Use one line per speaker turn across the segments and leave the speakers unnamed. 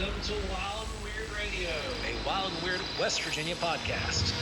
Welcome to Wild and Weird Radio, a Wild and Weird West Virginia podcast.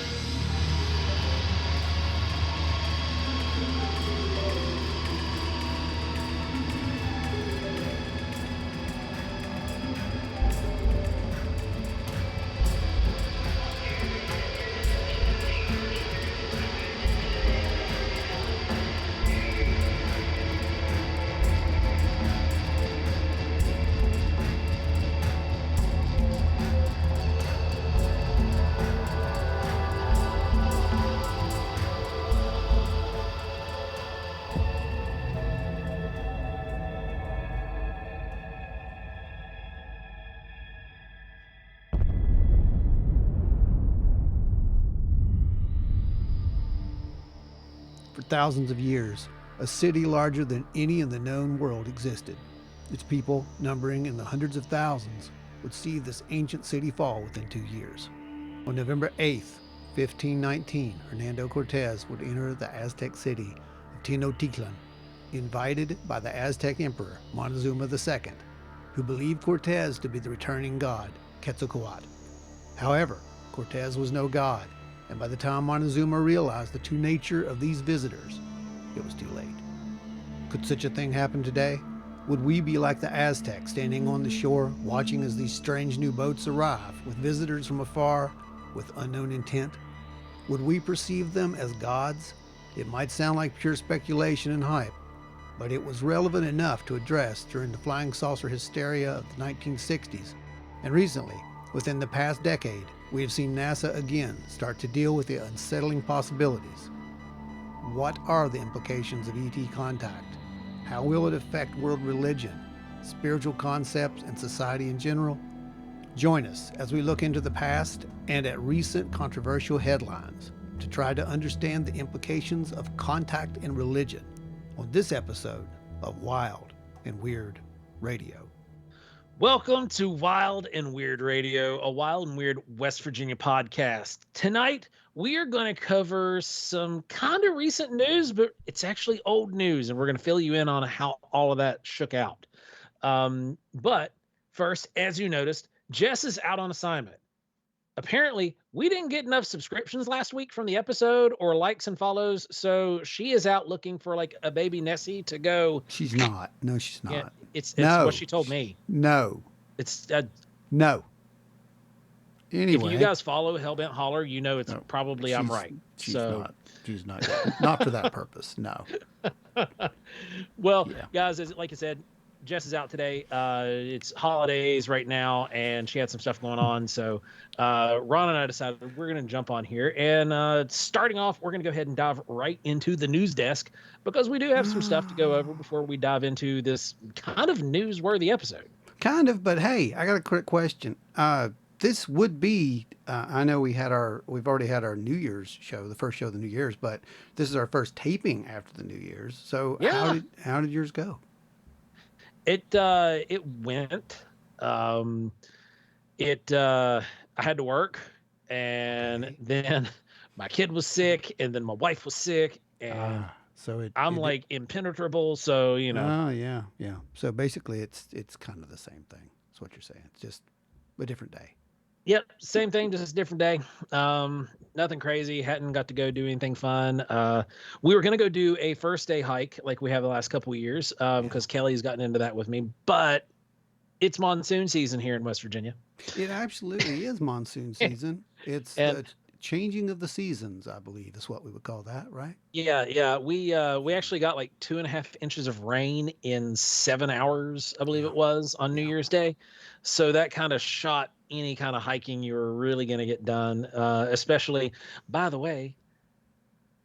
For thousands of years, a city larger than any in the known world existed. Its people, numbering in the hundreds of thousands, would see this ancient city fall within 2 years. On November 8th, 1519, Hernando Cortez would enter the Aztec city of Tenochtitlan, invited by the Aztec Emperor Montezuma II, who believed Cortez to be the returning god, Quetzalcoatl. However, Cortez was no god, and by the time Montezuma realized the true nature of these visitors, it was too late. Could such a thing happen today? Would we be like the Aztecs, standing on the shore, watching as these strange new boats arrive, with visitors from afar, with unknown intent? Would we perceive them as gods? It might sound like pure speculation and hype, but it was relevant enough to address during the flying saucer hysteria of the 1960s, and recently, within the past decade, we have seen NASA again start to deal with the unsettling possibilities. What are the implications of ET contact? How will it affect world religion, spiritual concepts, and society in general? Join us as we look into the past and at recent controversial headlines to try to understand the implications of contact and religion on this episode of Wild and Weird Radio.
Welcome to Wild and Weird Radio, a Wild and Weird West Virginia podcast. Tonight, we are going to cover some kind of recent news, but it's actually old news, and we're going to fill you in on how all of that shook out. But first, as you noticed, Jess is out on assignment. Apparently, we didn't get enough subscriptions last week from the episode or likes and follows, so she is out looking for like a baby Nessie to go.
She's not. No, she's not.
Yeah, it's
No.
what she told me.
No.
It's
No. Anyway.
If you guys follow Hellbent Holler, you know it's probably I'm right.
She's
so
not. She's not. Not for that purpose. No.
Well,
Yeah.
guys, like I said, Jess is out today. It's holidays right now, and she had some stuff going on. So Ron and I decided we're going to jump on here. And starting off, we're going to go ahead and dive right into the news desk because we do have some stuff to go over before we dive into this kind of newsworthy episode.
Kind of, but hey, I got a quick question. This would be, I know we've already had our New Year's show, the first show of the New Year's, but this is our first taping after the New Year's. So
Yeah.
how did yours go?
It went. I had to work, and then my kid was sick, and then my wife was sick, and I'm like impenetrable. So you know.
Oh yeah. So basically, it's kind of the same thing. That's what you're saying. It's just a different day.
Yep, same thing, just a different day. Nothing crazy. Hadn't got to go do anything fun. We were gonna go do a first day hike like we have the last couple of years, because Kelly's gotten into that with me. But it's monsoon season here in West Virginia.
It absolutely is monsoon season. It's the changing of the seasons, I believe, is what we would call that, right?
Yeah. We actually got like 2.5 inches of rain in 7 hours, I believe it was, on New Year's Day. So that kind of shot any kind of hiking you were really going to get done. Especially, by the way,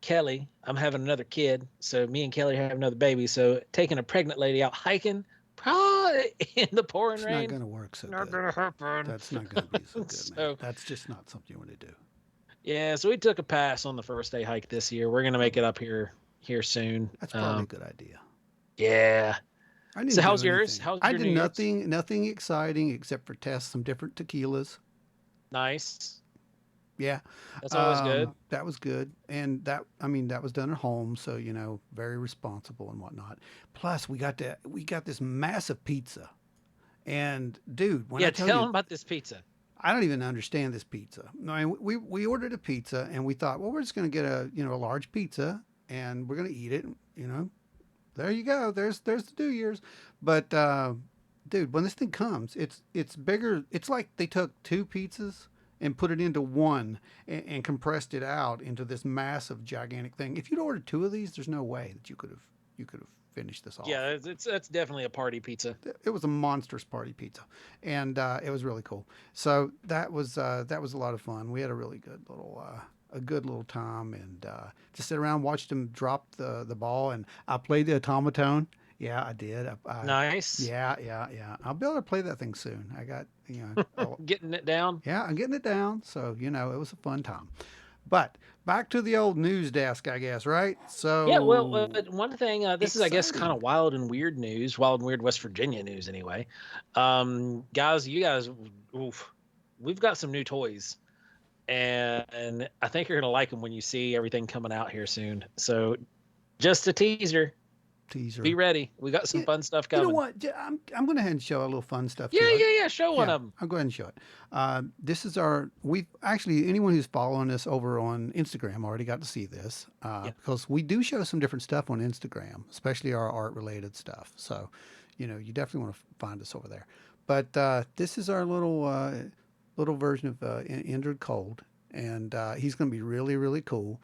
Kelly, I'm having another kid, so me and Kelly have another baby. So taking a pregnant lady out hiking, probably in the pouring rain,
It's not going to work so
not
good.
gonna happen.
That's not going to be so good,
So-
man. That's just not something you want to do.
Yeah, so we took a pass on the first day hike this year. We're gonna make it up here soon.
That's probably a good idea.
Yeah.
I didn't
So
do
how's yours?
anything.
How's
I
your
did
New Year's?
nothing exciting except for test some different tequilas.
Nice.
Yeah.
That's always good.
That was good. And that was done at home. So, very responsible and whatnot. Plus we got this massive pizza And dude, when I
Yeah,
tell
tell
you,
them about this pizza.
I don't even understand this pizza. I mean, we ordered a pizza and we thought, well, we're just going to get a a large pizza and we're going to eat it. There you go. There's the New Year's. But dude, when this thing comes, it's bigger. It's like they took two pizzas and put it into one and compressed it out into this massive, gigantic thing. If you'd ordered two of these, there's no way that you could have finished this off.
Yeah, that's definitely a party pizza.
It was a monstrous party pizza, and it was really cool. So that was a lot of fun. We had a good little time, and just sit around, watched him drop the ball, and I played the automaton. Yeah, I did.
Nice.
Yeah. I'll be able to play that thing soon. I got
Getting it down.
yeah, I'm getting it down. So it was a fun time. But back to the old news desk, I guess, right?
Yeah, well,
So
one thing, this is, I guess, kind
exciting.
of wild and weird news, wild and weird West Virginia news, anyway. Guys, you guys, oof, we've got some new toys, and I think you're gonna like them when you see everything coming out here soon. So, just a teaser.
Teaser.
Be ready. We got some
Yeah,
fun stuff
you know
coming.
what? I'm going to ahead and show a little fun stuff
Yeah,
too.
yeah, yeah. Show one
Yeah,
of them.
I'll go ahead and show it. This is we've actually, anyone who's following us over on Instagram already got to see this
Yeah.
because we do show some different stuff on Instagram, especially our art related stuff. So, you definitely want to find us over there. But this is our little version of Indrid Cold, and he's going to be really, really cool.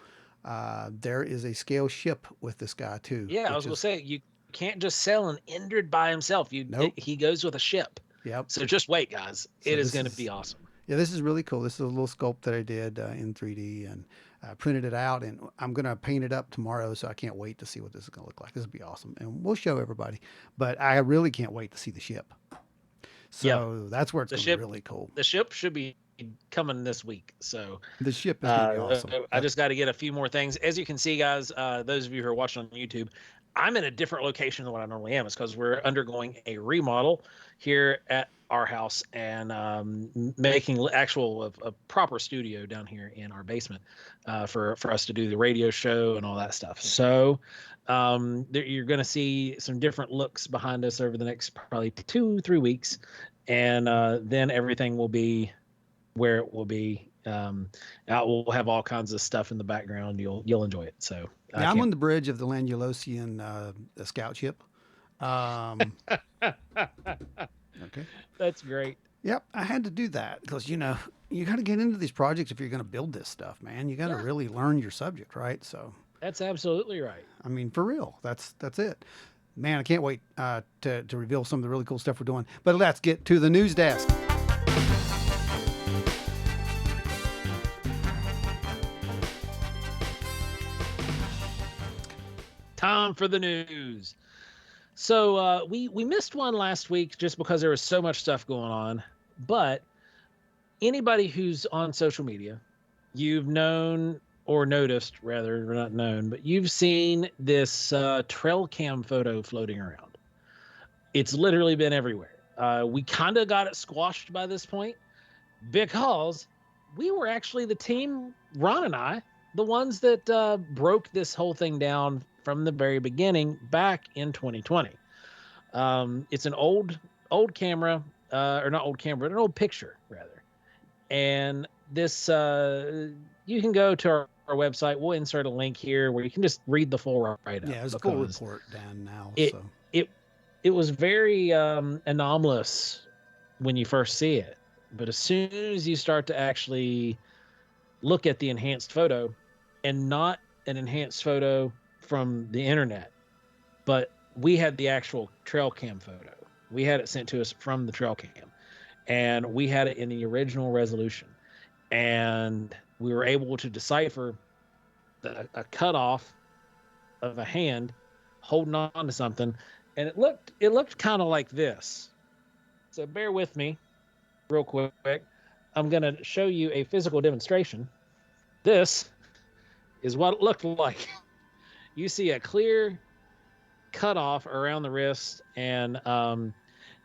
There is a scale ship with this guy too,
Yeah, I was
which
gonna
is
say you can't just sell an Indrid by himself.
nope.
He goes with a ship.
Yep.
So just wait, guys.
So
It is
this
going to
is
be awesome.
Yeah, this is really cool. This is a little sculpt that I did in 3D and printed it out, and I'm gonna paint it up tomorrow. So I can't wait to see what this is gonna look like. This will be awesome, and we'll show everybody. But I really can't wait to see the ship.
Yeah,
So that's where it's
the
gonna be
ship
really cool.
the ship should be coming this week. So
The ship is gonna be awesome.
I just got to get a few more things. As you can see, guys, those of you who are watching on YouTube, I'm in a different location than what I normally am. It's because we're undergoing a remodel here at our house and making a proper studio down here in our basement for us to do the radio show and all that stuff. So you're going to see some different looks behind us over the next probably 2-3 weeks, and then everything will be where it will be. We'll have all kinds of stuff in the background. You'll enjoy it. So
Yeah, I'm on the bridge of the Landulosian scout ship. Okay.
That's great.
Yep, I had to do that because you got to get into these projects if you're going to build this stuff, man. You got to really learn your subject, right? So
That's absolutely right.
I mean, for real, that's it. Man, I can't wait to reveal some of the really cool stuff we're doing. But let's get to the news desk.
Time for the news. So we missed one last week just because there was so much stuff going on. But anybody who's on social media, you've known or noticed, rather, not known, but you've seen this trail cam photo floating around. It's literally been everywhere. We kind of got it squashed by this point because we were actually the team, Ron and I, the ones that broke this whole thing down from the very beginning back in 2020. It's an old camera, or not old camera, but an old picture rather. And this, you can go to our website. We'll insert a link here where you can just read the full write-up.
Yeah, there's a full report down now.
It was very anomalous when you first see it, but as soon as you start to actually look at the enhanced photo, and not an enhanced photo from the internet, but we had the actual trail cam photo. We had it sent to us from the trail cam, and we had it in the original resolution, and we were able to decipher a cutoff of a hand holding on to something, and it looked kind of like this. So bear with me real quick. I'm going to show you a physical demonstration. This is what it looked like. You see a clear cutoff around the wrist, and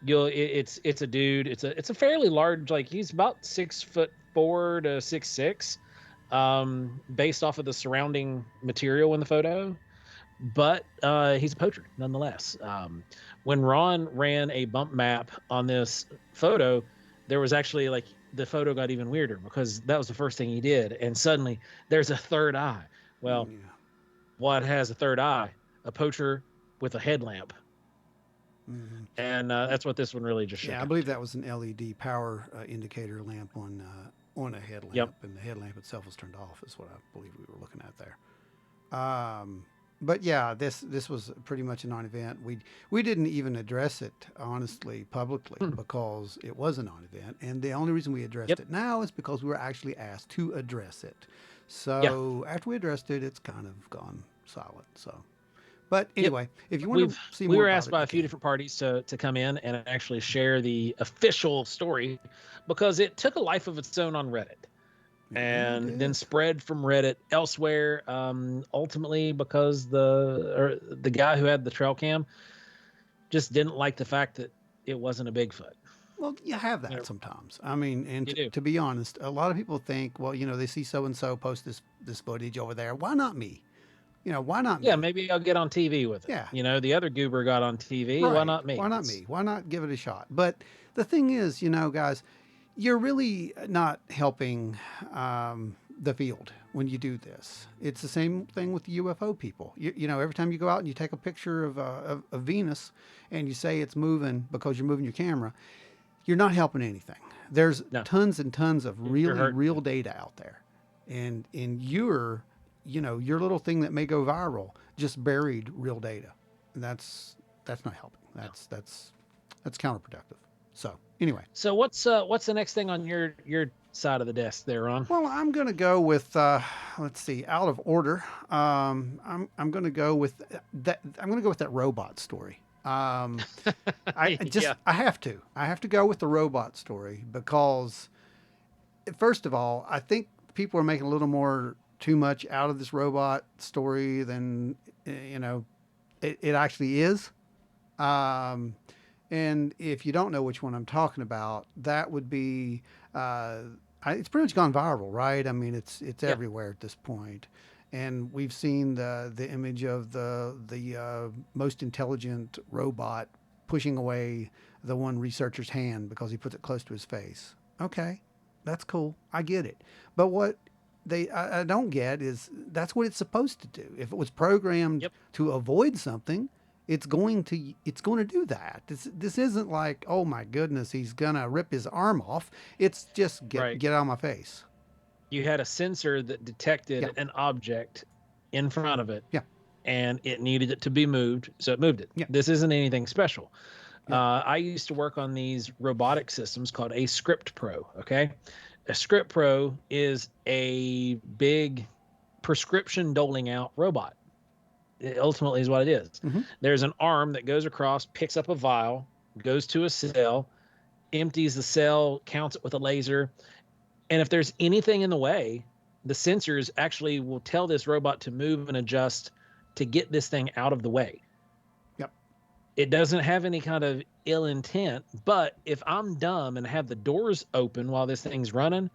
it's a dude. It's a fairly large, like he's about 6'4" to 6'6", based off of the surrounding material in the photo. but he's a poacher nonetheless. When Ron ran a bump map on this photo, there was actually like the photo got even weirder because that was the first thing he did, and suddenly there's a third eye. Well,
Yeah.
what has a third eye? A poacher with a headlamp,
Mm-hmm.
and that's what this one really just
Yeah,
shook
I
out
believe
to.
that was an LED power indicator lamp on a
Yep.
headlamp, and the headlamp itself was turned off. Is what I believe we were looking at there. But yeah, this was pretty much a non-event. We didn't even address it honestly publicly
Hmm.
because it was a non-event, and the only reason we addressed
Yep.
it now is because we were actually asked to address it.
Yeah.
So after we addressed it, it's kind of gone silent. So, but
Yep.
anyway, if you want to see
We
more
were
about
asked
it,
by
you
a few
can.
different parties to come in and actually share the official story because it took a life of its own on Reddit
It really
and then
did.
spread from Reddit elsewhere. Ultimately, because the guy who had the trail cam just didn't like the fact that it wasn't a Bigfoot.
Well, you have
You
that
know,
sometimes. I mean, and
you do.
to be honest, a lot of people think, well, they see so and so post this footage over there. Why not me? Why not
Yeah,
me?
maybe I'll get on TV with it.
Yeah,
The other goober got on TV. Why
right.
not me?
Why not me? Why not give it a shot? But the thing is, guys, you're really not helping the field when you do this. It's the same thing with the UFO people. Every time you go out and you take a picture of Venus and you say it's moving because you're moving your camera, you're not helping anything. There's
No,
tons and tons of
you're
really
hurting.
real data out there, and your little thing that may go viral just buried real data, and that's not helping. That's counterproductive. So anyway,
So what's the next thing on your side of the desk there, Ron?
well, I'm gonna go with let's see, out of order. I'm gonna go with that. I'm gonna go with that robot story.
Yeah.
I have to. I have to go with the robot story because first of all, I think people are making a little more too much out of this robot story than it actually is. Um, and if you don't know which one I'm talking about, that would be it's pretty much gone viral, right? I mean, it's
Yeah.
everywhere at this point, and we've seen the image of the most intelligent robot pushing away the one researcher's hand because he puts it close to his face. Okay, that's cool. I get it, but what I don't get is that's what it's supposed to do. If it was programmed
Yep.
to avoid something, it's going to do that. This isn't like, oh my goodness, he's gonna rip his arm off. It's just
Right.
get out of my face.
You had a sensor that detected
Yeah,
an object in front of it
yeah,
and it needed it to be moved, so it moved it.
yeah,
This isn't anything special.
yeah.
I used to work on these robotic systems called a Script Pro. Okay. A Script Pro is a big prescription doling out robot. It ultimately is what it is.
Mm-hmm.
There's an arm that goes across, picks up a vial, goes to a cell, empties the cell, counts it with a laser. And if there's anything in the way, the sensors actually will tell this robot to move and adjust to get this thing out of the way.
Yep.
It doesn't have any kind of ill intent, but if I'm dumb and have the doors open while this thing's running,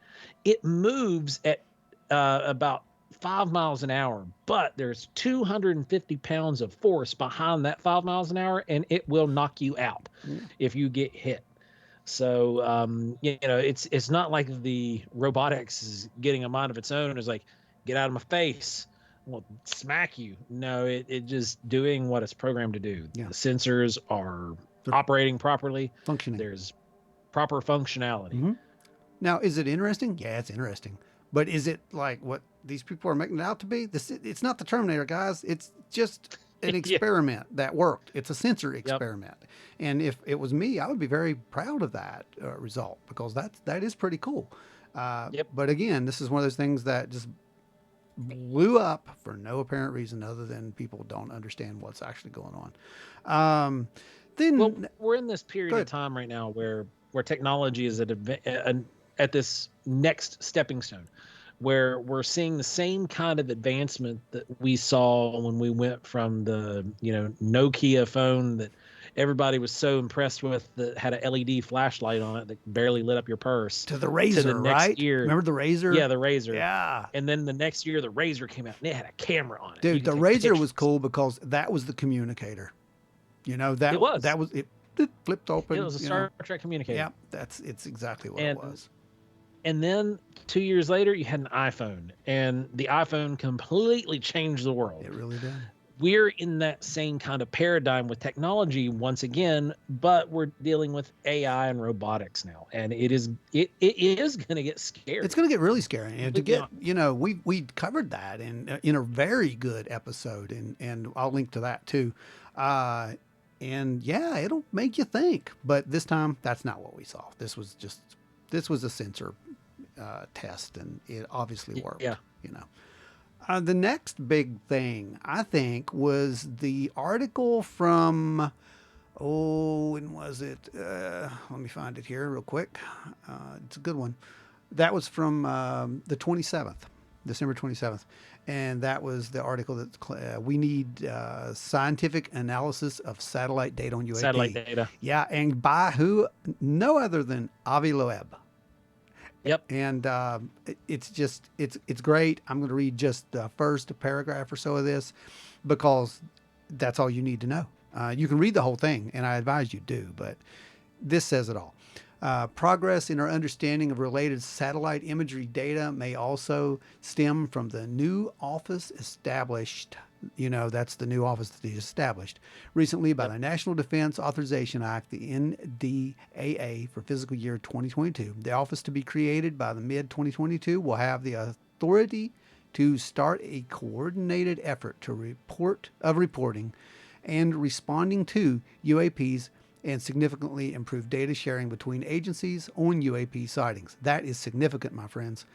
it moves at about 5 miles an hour, but there's 250 pounds of force behind that 5 miles an hour, and it will knock you out
Yeah.
if you get hit. So it's not like the robotics is getting a mind of its own. It's like, get out of my face, well, smack you. No, it just doing what it's programmed to do.
Yeah.
The sensors are
They're
operating properly.
functioning.
There's proper functionality.
Mm-hmm. Now, is it interesting? Yeah, it's interesting. But is it like what these people are making it out to be? It's not the Terminator, guys. It's just an
Yeah.
experiment that worked. It's a sensor
Yep.
experiment. And if it was me, I would be very proud of that result because that is pretty cool.
Yep.
But again, this is one of those things that just blew up for no apparent reason other than people don't understand what's actually going on. Then
Well, we're in this
Go
period of
ahead.
time right now where technology is at this next stepping stone, where we're seeing the same kind of advancement that we saw when we went from the Nokia phone that everybody was so impressed with that had a LED flashlight on it that barely lit up your purse.
To the Razor,
the next
right?
year,
Remember the Razor?
yeah, the Razor.
Yeah.
And then the next year, the Razor came out and it had a camera on it. You
Dude,
could
the
take
Razor was
pictures.
cool because that was the communicator. You know, that
It was.
that was it, flipped open.
It was a Star Trek communicator.
Yeah, it's exactly what
And
it was.
and then 2 years later, you had an iPhone, and the iPhone completely changed the world.
It really did.
We're in that same kind of paradigm with technology once again, but we're dealing with AI and robotics now, and it is going to get scary.
It's going to get really scary, and to
Completely
get we covered that in a very good episode, and I'll link to that too. And yeah, it'll make you think. But this time, that's not what we saw. This was a sensor test, and it obviously worked.
Yeah.
You know. The next big thing, I think, was the article from, when was it? Let me find it here real quick. It's a good one. That was from the 27th, December 27th. And that was the article that we need scientific analysis of satellite data on UAP.
Satellite data.
Yeah, and by who? No other than Avi Loeb.
Yep.
And it's great. I'm going to read just the first paragraph or so of this because that's all you need to know. You can read the whole thing, and I advise you do, but this says it all. Progress in our understanding of related satellite imagery data may also stem from the new office established. That's the new office that he established recently by the National Defense Authorization Act, the NDAA, for fiscal year 2022. The office, to be created by the mid-2022, will have the authority to start a coordinated effort to reporting and responding to UAPs and significantly improve data sharing between agencies on UAP sightings. That is significant, my friends.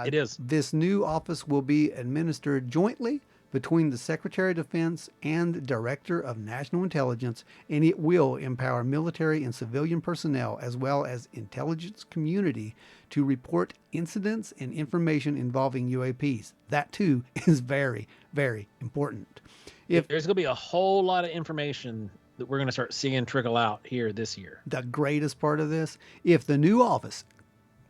It is.
This new office will be administered jointly between the Secretary of Defense and Director of National Intelligence, and it will empower military and civilian personnel as well as intelligence community to report incidents and information involving UAPs. That too is very, very important.
There's going to be a whole lot of information that we're going to start seeing trickle out here this year.
The greatest part of this, if the new office,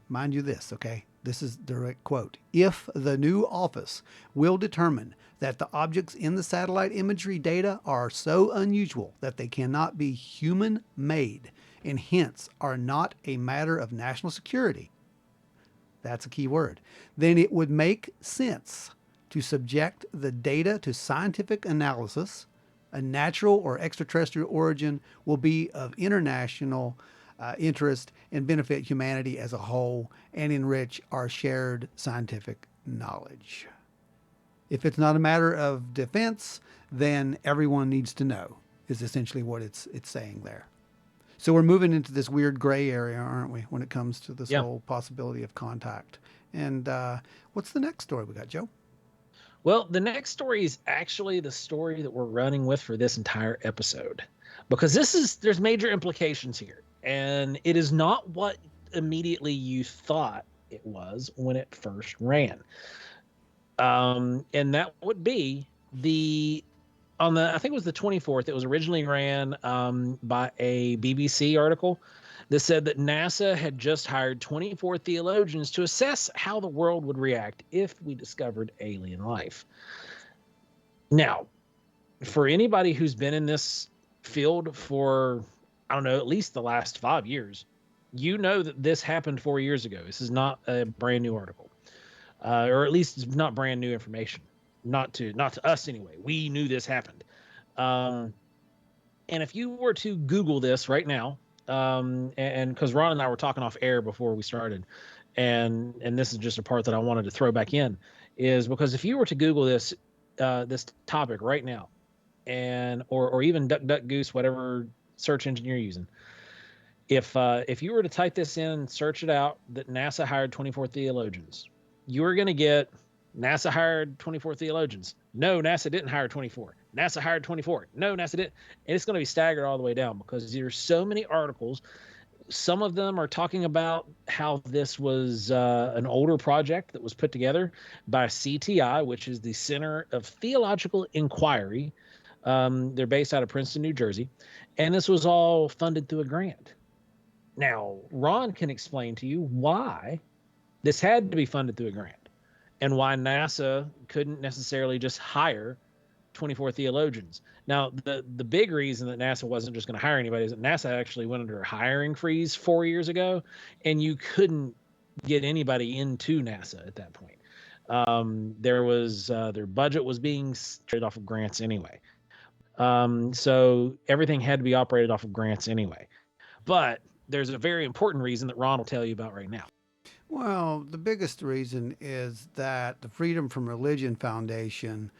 mind you this, okay? This is direct quote. If the new office will determine that the objects in the satellite imagery data are so unusual that they cannot be human-made and hence are not a matter of national security, that's a key word, then it would make sense to subject the data to scientific analysis. A natural or extraterrestrial origin will be of international interest and benefit humanity as a whole and enrich our shared scientific knowledge. If it's not a matter of defense, then everyone needs to know, is essentially what it's saying there. So we're moving into this weird gray area, aren't we, when it comes to this whole possibility of contact. And what's the next story we got, Joe?
Well, the next story is actually the story that we're running with for this entire episode, because there's major implications here, and it is not what immediately you thought it was when it first ran. And that would be I think it was the 24th, it was originally ran by a BBC article that said that NASA had just hired 24 theologians to assess how the world would react if we discovered alien life. Now, for anybody who's been in this field for, I don't know, at least the last 5 years, you know that this happened 4 years ago. This is not a brand new article. Or at least it's not brand new information, not to us anyway. We knew this happened. And if you were to Google this right now, and because Ron and I were talking off air before we started, and this is just a part that I wanted to throw back in, is because if you were to Google this topic right now, and or even DuckDuckGoose, whatever search engine you're using, if you were to type this in and search it out, that NASA hired 24 theologians, you are going to get NASA hired 24 theologians. No, NASA didn't hire 24. NASA hired 24. No, NASA didn't. And it's going to be staggered all the way down because there's so many articles. Some of them are talking about how this was an older project that was put together by CTI, which is the Center of Theological Inquiry. They're based out of Princeton, New Jersey, and this was all funded through a grant. Now, Ron can explain to you why this had to be funded through a grant and why NASA couldn't necessarily just hire 24 theologians. Now, the big reason that NASA wasn't just going to hire anybody is that NASA actually went under a hiring freeze 4 years ago, and you couldn't get anybody into NASA at that point. There was their budget was being straight off of grants anyway. So everything had to be operated off of grants anyway. But there's a very important reason that Ron will tell you about right now.
Well, the biggest reason is that the Freedom from Religion Foundation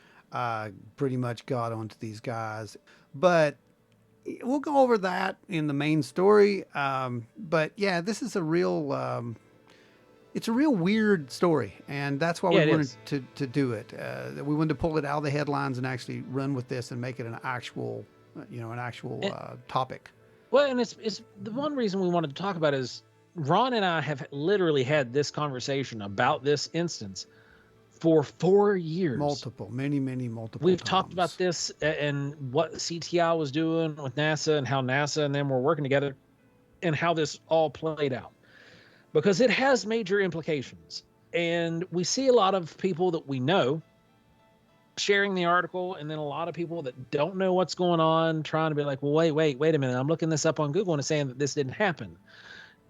pretty much got onto these guys. But we'll go over that in the main story. But yeah, this is a real, it's a real weird story. And that's why
Yeah,
we
it
wanted
is.
to do it. We wanted to pull it out of the headlines and actually run with this and make it an actual, topic.
Well, and it's the one reason we wanted to talk about is Ron and I have literally had this conversation about this instance for 4 years.
Multiple
We've
times.
talked about this and what CTI was doing with NASA and how NASA and them were working together and how this all played out, because it has major implications. And we see a lot of people that we know sharing the article, and then a lot of people that don't know what's going on trying to be like, well, wait a minute, I'm looking this up on Google and it's saying that this didn't happen.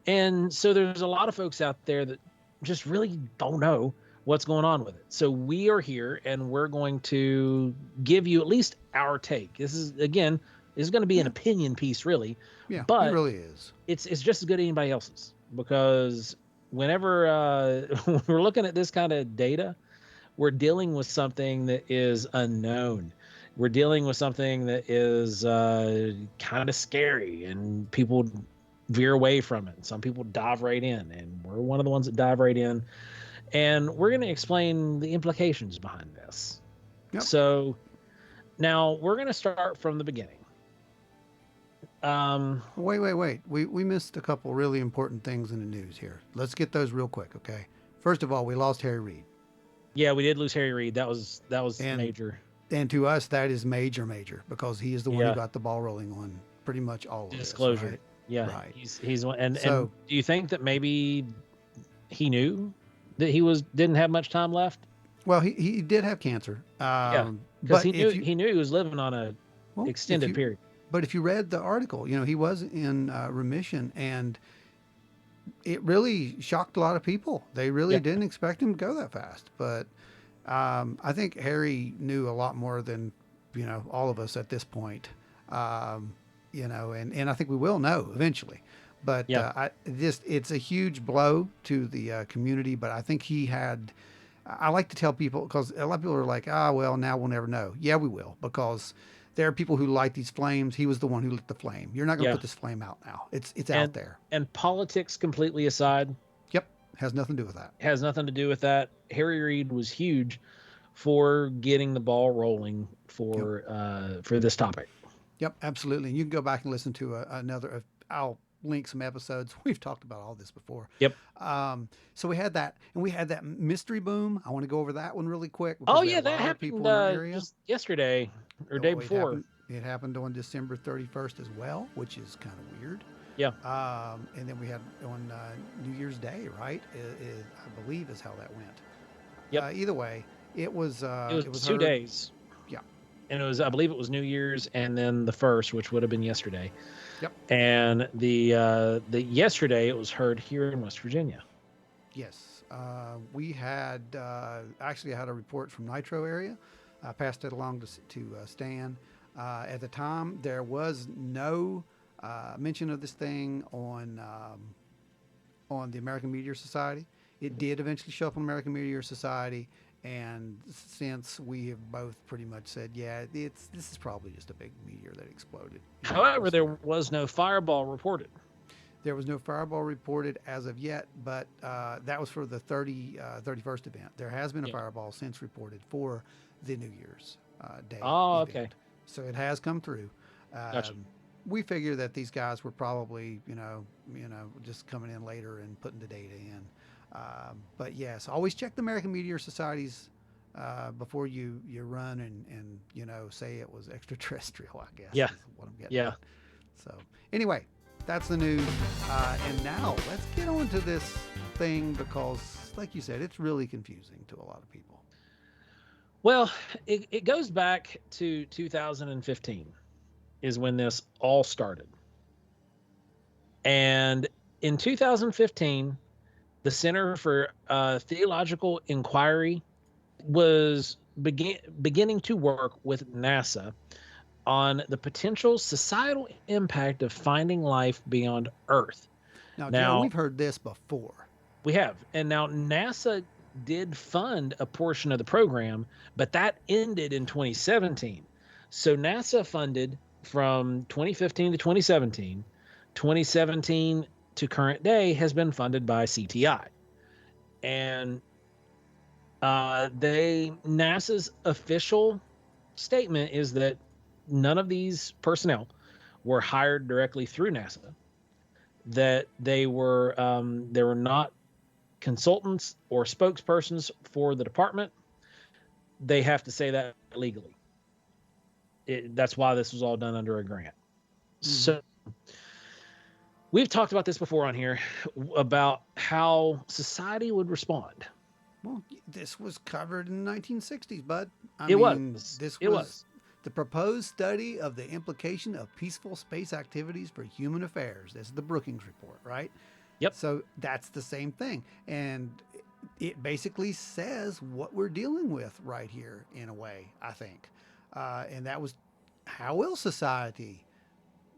And so there's a lot of folks out there that just really don't know what's going on with it. So we are here and we're going to give you at least our take. This is going to be an opinion piece, really.
Yeah,
but
it really is.
It's just as good as anybody else's, because whenever when we're looking at this kind of data, we're dealing with something that is unknown. We're dealing with something that is kind of scary, and people veer away from it. Some people dive right in, and we're one of the ones that dive right in. And we're going to explain the implications behind this.
Yep.
So now we're going to start from the beginning.
Wait. We missed a couple really important things in the news here. Let's get those real quick, okay? First of all, we lost Harry Reid.
Yeah, we did lose Harry Reid. That was major.
And to us, that is major, because he is the one who got the ball rolling on pretty much all of
disclosure.
This, right?
Yeah,
right.
He's one. And do you think that maybe he knew that he didn't have much time left?
Well, he did have cancer.
Because he knew he was living on a extended period.
But if you read the article, he was in remission, and it really shocked a lot of people. They really didn't expect him to go that fast. But I think Harry knew a lot more than all of us at this point. And I think we will know eventually. But it's a huge blow to the community. But I think he had. I like to tell people, because a lot of people are like, well, now we'll never know. Yeah, we will, because there are people who light these flames. He was the one who lit the flame. You're not going to put this flame out now. It's out there.
And politics completely aside.
Yep. Has nothing to do with that.
Has nothing to do with that. Harry Reid was huge for getting the ball rolling for this topic.
Yep, absolutely. And you can go back and listen to another. I'll link some episodes. We've talked about all this before.
Yep.
So we had that, and we had that mystery boom. I want to go over that one really quick.
Oh yeah, that happened just yesterday or day before.
It happened on December 31st as well, which is kind of weird.
Yeah.
And then we had on New Year's Day, right? I believe is how that went.
Yep.
Either way, it was
2 days.
Yeah.
And I believe it was New Year's and then the first, which would have been yesterday.
Yep.
And the yesterday it was heard here in West Virginia.
Yes. We had actually I had a report from Nitro area. I passed it along to Stan. At the time, there was no mention of this thing on the American Meteor Society. It did eventually show up on American Meteor Society, and since we have both pretty much said, this is probably just a big meteor that exploded.
However, there was no fireball reported.
There was no fireball reported as of yet, but that was for the 31st event. There has been a fireball since reported for the New Year's Day event.
Okay.
So it has come through.
Gotcha.
We figure that these guys were probably, just coming in later and putting the data in. But yes, always check the American Meteor Society's before you run and say it was extraterrestrial. I guess
Yeah.
is what I'm getting
Yeah.
at. So anyway, that's the news. And now let's get on to this thing because, like you said, it's really confusing to a lot of people.
Well, it goes back to 2015 is when this all started. And in 2015, the Center for Theological Inquiry was beginning to work with NASA on the potential societal impact of finding life beyond Earth.
Now, Joe,
Now,
we've heard this before.
we have, and now NASA did fund a portion of the program, but that ended in 2017. So NASA funded from 2015 to 2017. 2017 to current day has been funded by CTI. And NASA's official statement is that none of these personnel were hired directly through NASA. That they were not consultants or spokespersons for the department. They have to say that legally. That's why this was all done under a grant.
Mm-hmm.
So we've talked about this before on here about how society would respond.
Well, this was covered in the 1960s, bud.
It was.
This
It
was
was.
the proposed study of the implication of peaceful space activities for human affairs. This is the Brookings Report, right?
Yep.
So that's the same thing. And it basically says what we're dealing with right here, in a way, I think. And that was how will society,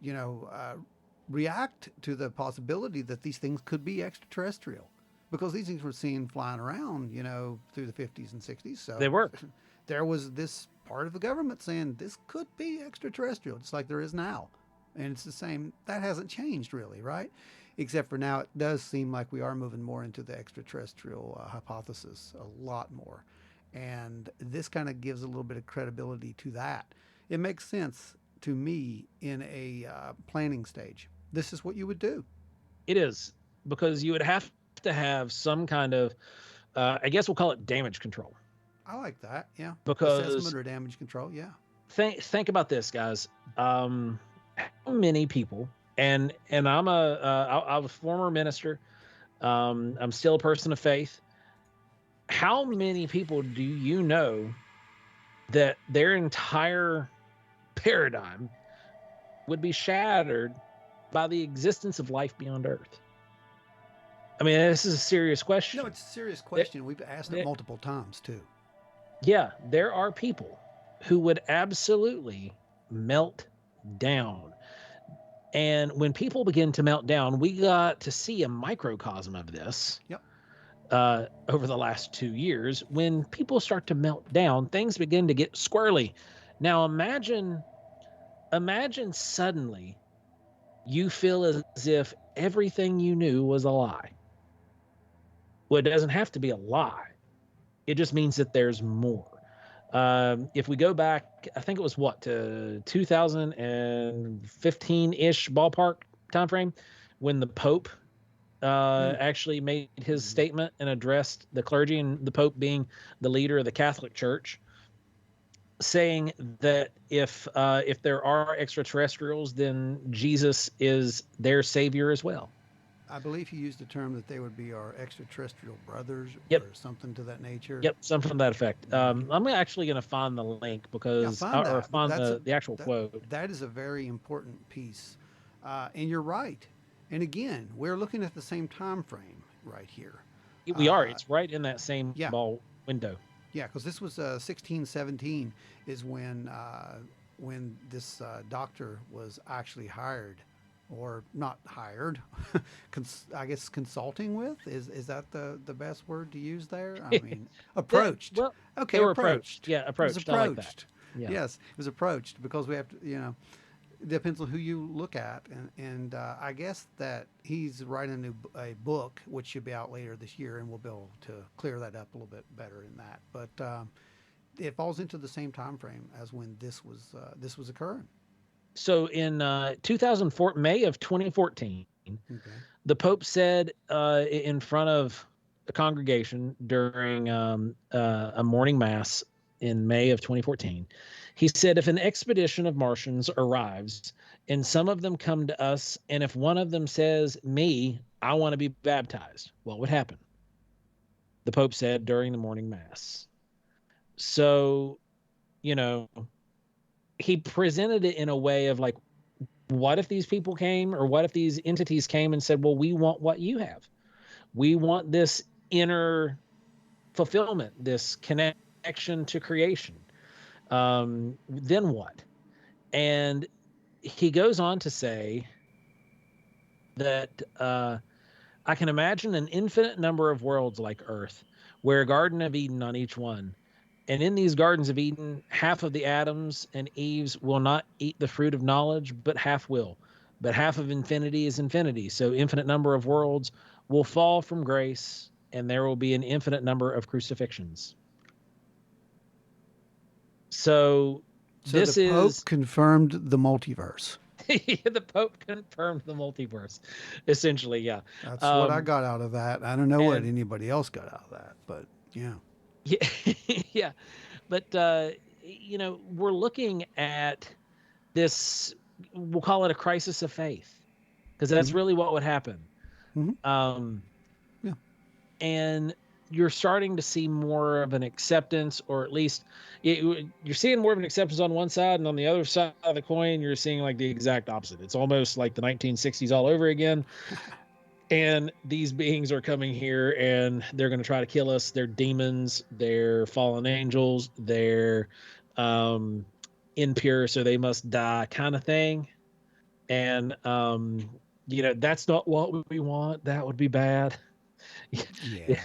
you know, react to the possibility that these things could be extraterrestrial? Because these things were seen flying around, through the 50s and 60s. So
They were.
there was this part of the government saying this could be extraterrestrial, just like there is now. And it's the same. That hasn't changed really, right? Except for now, it does seem like we are moving more into the extraterrestrial hypothesis, a lot more. And this kind of gives a little bit of credibility to that. It makes sense to me in a planning stage. This is what you would do.
It is, because you would have to have some kind of, I guess we'll call it damage control.
I like that. Yeah.
Because
Assessment or damage control. Yeah.
think about this, guys. How many people, and I'm a former minister. I'm still a person of faith. How many people do you know that their entire paradigm would be shattered by the existence of life beyond Earth? I mean, this is a serious question.
No, it's a serious question. We've asked it multiple times too.
Yeah, there are people who would absolutely melt down. And when people begin to melt down, we got to see a microcosm of this.
Yep.
Over the last 2 years. When people start to melt down, things begin to get squirrely. Now imagine suddenly you feel as if everything you knew was a lie. Well, it doesn't have to be a lie. It just means that there's more. If we go back, I think it was to 2015-ish ballpark timeframe, when the Pope actually made his statement and addressed the clergy, and the Pope being the leader of the Catholic Church, saying that if there are extraterrestrials, then Jesus is their savior as well.
I believe he used the term that they would be our extraterrestrial brothers,
Yep.
or something to that nature.
Yep, something to that effect. I'm actually going to find the link because
find
the actual quote.
That is a very important piece, and you're right. And again, we're looking at the same time frame right here.
We are. It's right in that same ball window.
Yeah, because this was 1617 is when this doctor was actually hired, or not hired, I guess consulting with, is that the best word to use there? I mean, approached.
Well,
okay,
they were
approached.
Yeah, approached.
It was approached.
I like that. Yeah.
Yes, it was approached because we have to, it depends on who you look at, and I guess that he's writing a book which should be out later this year, and we'll be able to clear that up a little bit better in that. But it falls into the same time frame as when this was occurring.
So in 2004, May of 2014, the Pope said in front of a congregation during a morning mass in May of 2014. He said, if an expedition of Martians arrives and some of them come to us, and if one of them says, me, I want to be baptized, what would happen? The Pope said during the morning mass. So, you know, he presented it in a way of like, what if these people came, or what if these entities came and said, well, we want what you have. We want this inner fulfillment, this connection to creation. Then what? And he goes on to say that I can imagine an infinite number of worlds like Earth, where a Garden of Eden on each one. And in these gardens of Eden, half of the Adams and Eves will not eat the fruit of knowledge, but half will. But half of infinity is infinity. So infinite number of worlds will fall from grace, and there will be an infinite number of crucifixions. So this
the Pope
is
confirmed the multiverse.
the Pope confirmed the multiverse, essentially. Yeah,
That's what I got out of that. I don't know what anybody else got out of that, but yeah.
Yeah, yeah, but we're looking at this. We'll call it a crisis of faith, because that's really what would happen.
Yeah,
and you're starting to see more of an acceptance, or at least you're seeing more of an acceptance on one side, and on the other side of the coin, you're seeing like the exact opposite. It's almost like the 1960s all over again. And these beings are coming here and they're going to try to kill us. They're demons, they're fallen angels, they're impure, so they must die, kind of thing. And that's not what we want. That would be bad.
Yeah.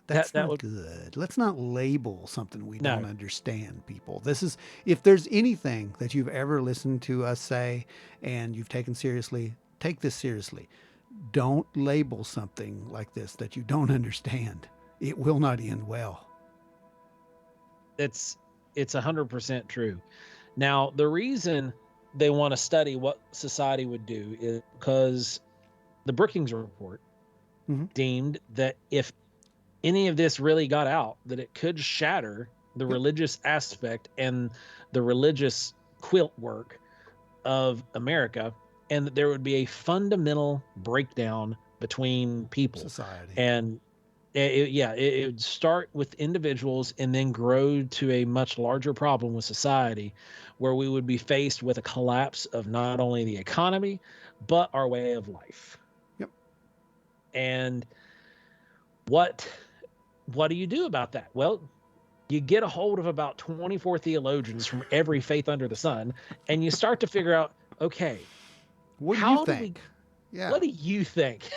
That's
that
not
would
good. Let's not label something we
no.
don't understand, people. This is, if there's anything that you've ever listened to us say and you've taken seriously, take this seriously. Don't label something like this that you don't understand. It will not end well.
It's 100% true. Now, the reason they want to study what society would do is because the Brookings report deemed that if any of this really got out, that it could shatter the religious aspect and the religious quilt work of America, and that there would be a fundamental breakdown between people.
Society.
And it would start with individuals and then grow to a much larger problem with society, where we would be faced with a collapse of not only the economy, but our way of life.
Yep.
And what do you do about that? Well, you get a hold of about 24 theologians from every faith under the sun, and you start to figure out, okay,
what do you think?
What do you think?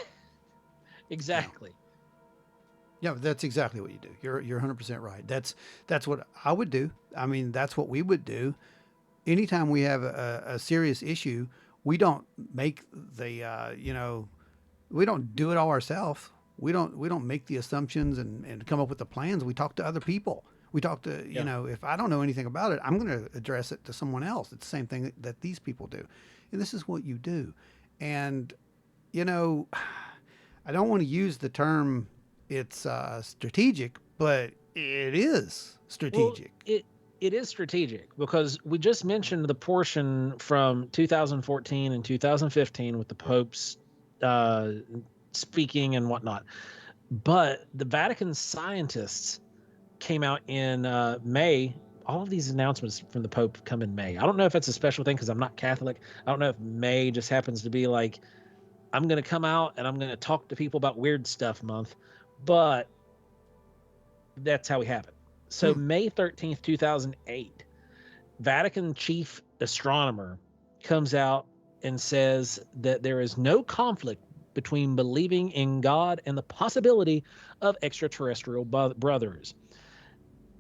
Exactly.
Yeah, that's exactly what you do. You're 100% right. That's what I would do. I mean, that's what we would do. Anytime we have a serious issue, we don't make the we don't do it all ourselves. We don't make the assumptions and come up with the plans. We talk to other people. We talk to, if I don't know anything about it, I'm going to address it to someone else. It's the same thing that these people do. And this is what you do. And, I don't want to use the term it's strategic, but it is strategic.
Well, it is strategic, because we just mentioned the portion from 2014 and 2015 with the Pope's speaking and whatnot. But the Vatican scientists came out in May. All of these announcements from the Pope come in May. I don't know if it's a special thing because I'm not Catholic. I don't know if May just happens to be like, I'm going to come out and I'm going to talk to people about weird stuff month, but that's how we have it. So May 13th, 2008, Vatican chief astronomer comes out and says that there is no conflict between believing in God and the possibility of extraterrestrial brothers.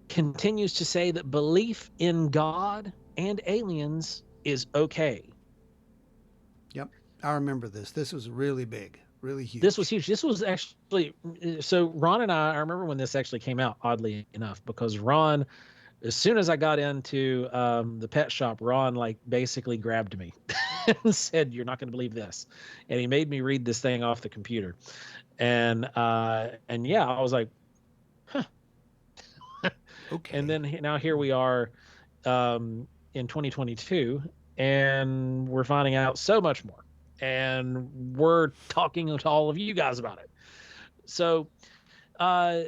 Continues to say that belief in God and aliens is okay.
Yep. I remember this. This was really big, really huge.
This was huge. This was actually, so Ron and I remember when this actually came out, oddly enough, because Ron, as soon as I got into the pet shop, Ron like basically grabbed me. and said, "You're not going to believe this," and he made me read this thing off the computer, and yeah, I was like, huh. And
Okay.
then now here we are, in 2022, and we're finding out so much more, and we're talking to all of you guys about it. So, uh,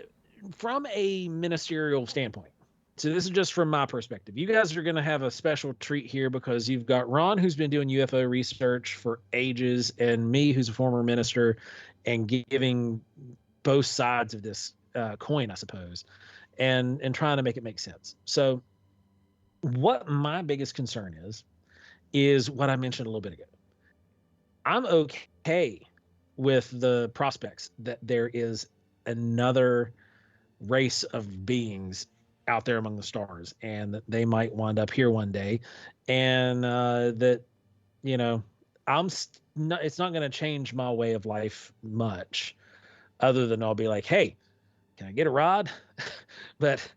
from a ministerial standpoint, so this is just from my perspective. You guys are going to have a special treat here because you've got Ron, who's been doing UFO research for ages, and me, who's a former minister, and giving both sides of this coin, I suppose, and trying to make it make sense. So, what my biggest concern is what I mentioned a little bit ago. I'm okay with the prospects that there is another race of beings out there among the stars, and that they might wind up here one day, and that, you know, it's not going to change my way of life much, other than I'll be like, hey, can I get a rod? But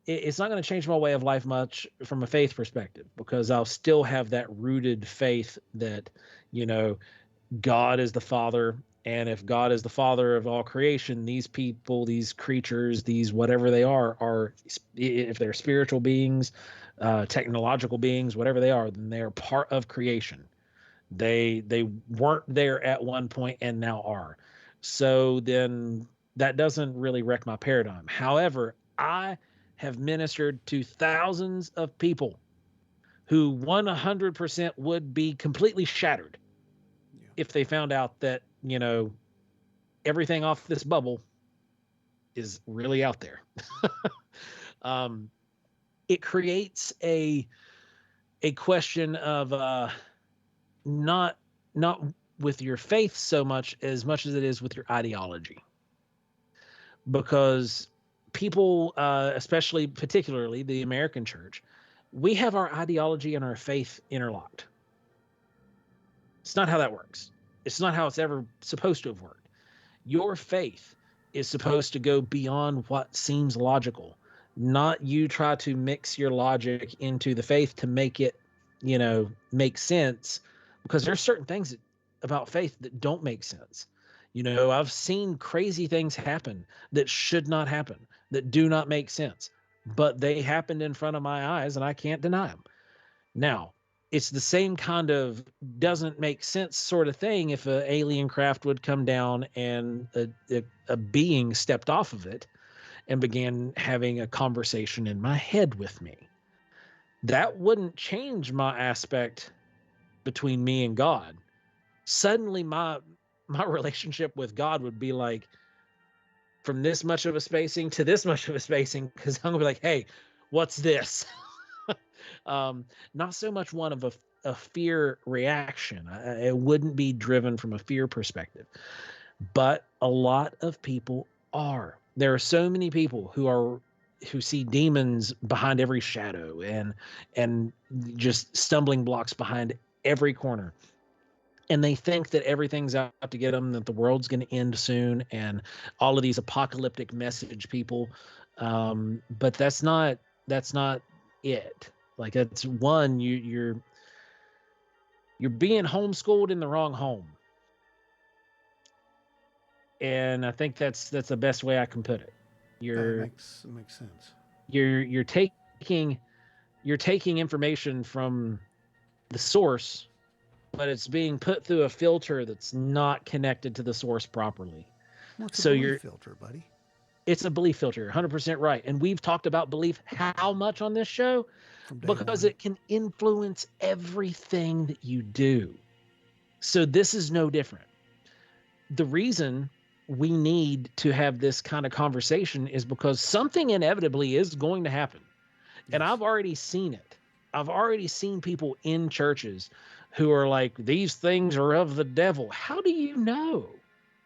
it's not going to change my way of life much from a faith perspective, because I'll still have that rooted faith that, you know, God is the Father. And if God is the Father of all creation, these people, these creatures, these whatever they are, if they're spiritual beings, technological beings, whatever they are, then they are part of creation. They weren't there at one point and now are. So then that doesn't really wreck my paradigm. However, I have ministered to thousands of people who 100% would be completely shattered if they found out that, you know, everything off this bubble is really out there. It creates a question of not with your faith so much as it is with your ideology, because people, especially particularly the American church, we have our ideology and our faith interlocked. It's not how that works. It's not how it's ever supposed to have worked. Your faith is supposed to go beyond what seems logical, not you try to mix your logic into the faith to make it, you know, make sense, because there's certain things about faith that don't make sense. You know, I've seen crazy things happen that should not happen, that do not make sense, but they happened in front of my eyes and I can't deny them. Now, it's the same kind of doesn't make sense sort of thing if an alien craft would come down and a being stepped off of it and began having a conversation in my head with me. That wouldn't change my aspect between me and God. Suddenly my relationship with God would be like, from this much of a spacing to this much of a spacing, because I'm gonna be like, hey, what's this? Not so much one of a fear reaction. It wouldn't be driven from a fear perspective, but a lot of people are. There are so many people who see demons behind every shadow and just stumbling blocks behind every corner. And they think that everything's out to get them, that the world's going to end soon, and all of these apocalyptic message people. But that's not it. Like, that's one, you're being homeschooled in the wrong home. And I think that's the best way I can put it.
That makes sense.
You're taking information from the source, but it's being put through a filter that's not connected to the source properly.
What's a belief filter, buddy?
It's a belief filter, 100% right. And we've talked about belief how much on this show? Because it can influence everything that you do. So this is no different. The reason we need to have this kind of conversation is because something inevitably is going to happen. Yes. And I've already seen it. I've already seen people in churches who are like, these things are of the devil. How do you know?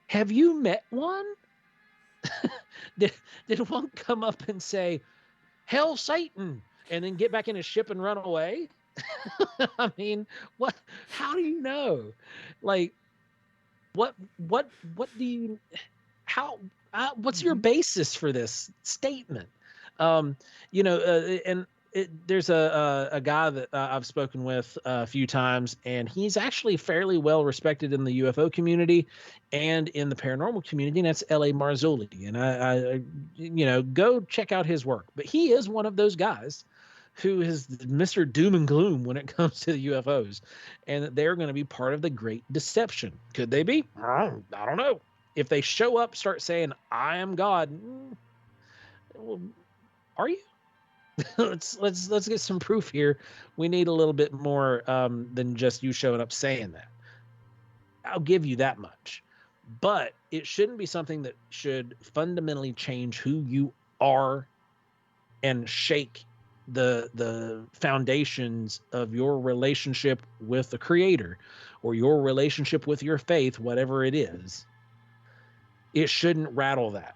Have you met one? Did one come up and say, "Hell, Satan," and then get back in his ship and run away? I mean, what? How do you know? Like, what do you? How? What's your basis for this statement? You know, and there's a guy that I've spoken with a few times, and he's actually fairly well respected in the UFO community and in the paranormal community, and that's L.A. Marzulli. And I go check out his work. But he is one of those guys who is Mr. Doom and Gloom when it comes to the UFOs, and that they're going to be part of the Great Deception. Could they be? I don't know. If they show up, start saying, "I am God," well, are you? let's get some proof here. We need a little bit more than just you showing up saying that. I'll give you that much, but it shouldn't be something that should fundamentally change who you are and shake the foundations of your relationship with the Creator or your relationship with your faith, whatever it is. It shouldn't rattle that,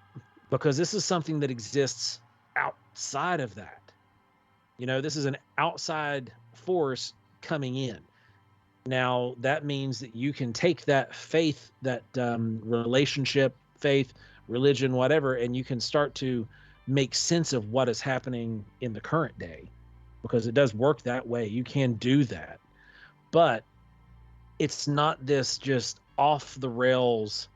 because this is something that exists outside of that. This is an outside force coming in. Now, that means that you can take that faith, that relationship, faith, religion, whatever, and you can start to make sense of what is happening in the current day, because it does work that way. You can do that. But it's not this just off the rails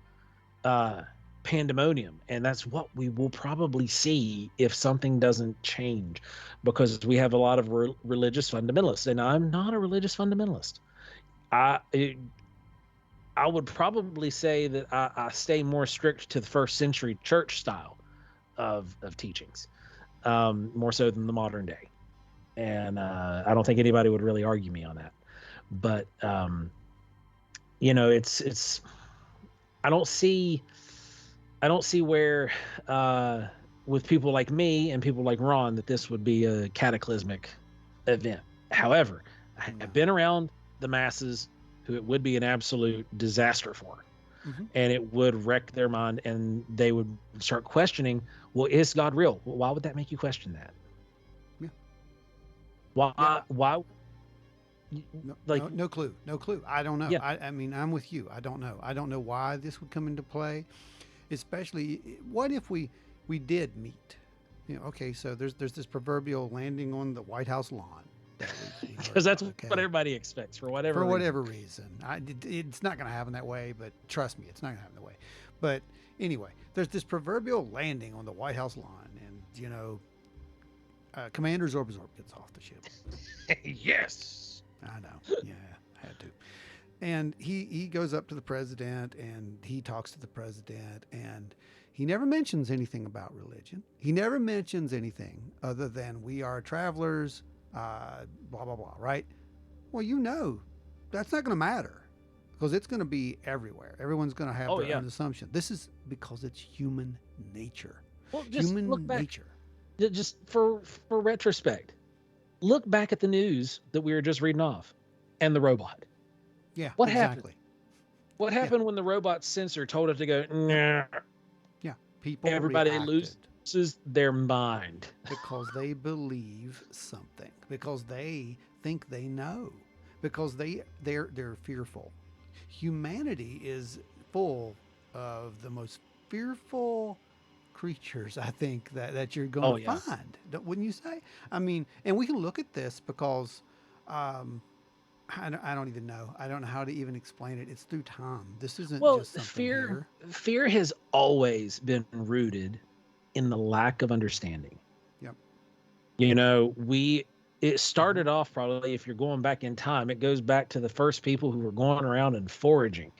pandemonium, and that's what we will probably see if something doesn't change, because we have a lot of religious fundamentalists, and I'm not a religious fundamentalist. I would probably say that I stay more strict to the first century church style of teachings, more so than the modern day, and I don't think anybody would really argue me on that. But it's I don't see where, with people like me and people like Ron, that this would be a cataclysmic event. However, I've been around the masses who it would be an absolute disaster for. Mm-hmm. And it would wreck their mind, and they would start questioning, well, is God real? Well, why would that make you question that?
Yeah.
Why?
Yeah.
Why?
No clue. I don't know.
Yeah.
I mean, I'm with you. I don't know. I don't know why this would come into play. Especially, what if we did meet? Okay, so there's this proverbial landing on the White House lawn.
Because that's what everybody expects for whatever
reason. It's not going to happen that way, but trust me, it's not going to happen that way. But anyway, there's this proverbial landing on the White House lawn, and Commander Zorbazorb gets off the ship.
Yes,
I know. Yeah, had to. And he goes up to the president, and he talks to the president, and he never mentions anything about religion. He never mentions anything other than we are travelers, blah, blah, blah, right? Well, that's not going to matter, because it's going to be everywhere. Everyone's going to have their own assumption. This is because it's human nature.
Well, just look back, nature. Just for retrospect, look back at the news that we were just reading off and the robot.
Yeah,
what
exactly.
happened? What happened when the robot sensor told it to go? Nah.
Yeah, people.
Everybody loses their mind
because they believe something. Because they think they know. Because they're fearful. Humanity is full of the most fearful creatures, I think, that you're going to find. Wouldn't you say? I mean, and we can look at this because. I don't even know. I don't know how to even explain it. It's through time. This isn't just something here.
Fear has always been rooted in the lack of understanding.
Yep.
It started off, probably, if you're going back in time, it goes back to the first people who were going around and foraging.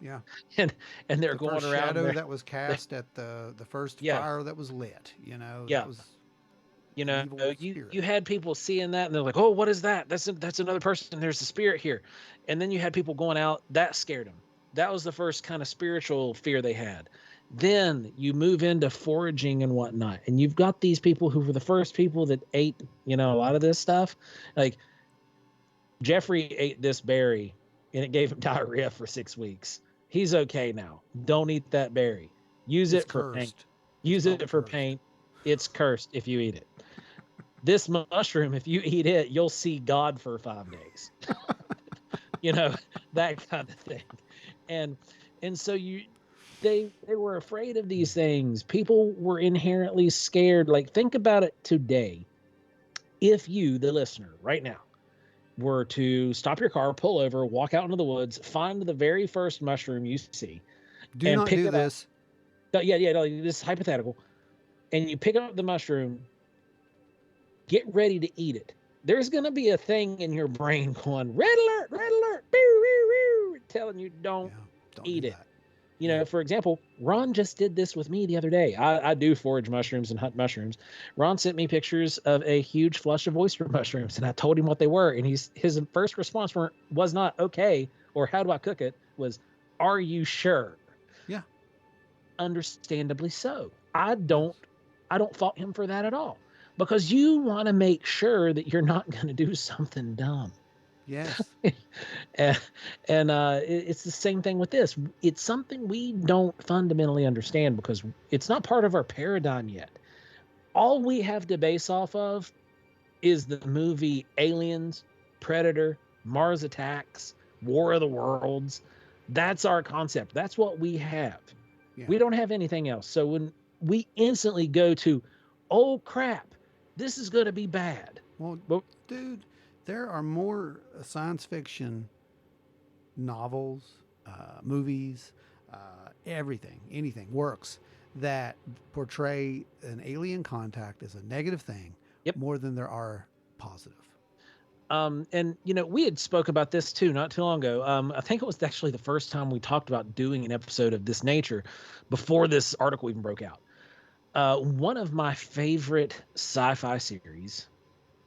Yeah.
And they're going
first
around.
Shadow that was cast at the first fire that was lit.
Yeah.
That was.
You had people seeing that, and they're like, oh, what is that? That's another person. There's a spirit here. And then you had people going out. That scared them. That was the first kind of spiritual fear they had. Then you move into foraging and whatnot. And you've got these people who were the first people that ate, a lot of this stuff. Like Jeffrey ate this berry, and it gave him diarrhea for 6 weeks. He's okay now. Don't eat that berry. Use it for paint. Use it for paint. It's cursed if you eat it. This mushroom, if you eat it, you'll see God for 5 days. That kind of thing. And so they were afraid of these things. People were inherently scared. Like, think about it today. If you, the listener, right now, were to stop your car, pull over, walk out into the woods, find the very first mushroom you see,
Do
and
not
pick
do
it up.
this.
Yeah, no, this is hypothetical. And you pick up the mushroom, get ready to eat it. There's going to be a thing in your brain going, red alert, telling you don't eat it. You know, for example, Ron just did this with me the other day. I do forage mushrooms and hunt mushrooms. Ron sent me pictures of a huge flush of oyster mushrooms, and I told him what they were. And his first response was not okay or how do I cook it? Was, are you sure?
Yeah.
Understandably so. I don't fault him for that at all, because you want to make sure that you're not going to do something dumb.
Yes.
and it's the same thing with this. It's something we don't fundamentally understand because it's not part of our paradigm yet. All we have to base off of is the movie Aliens, Predator, Mars Attacks, War of the Worlds. That's our concept. That's what we have. Yeah. We don't have anything else. So when we instantly go to, oh crap, this is going to be bad.
Well, dude, there are more science fiction novels, movies, anything, works that portray an alien contact as a negative thing more than there are positive.
And, you know, we had spoke about this too, not too long ago. I think it was actually the first time we talked about doing an episode of this nature before this article even broke out. One of my favorite sci-fi series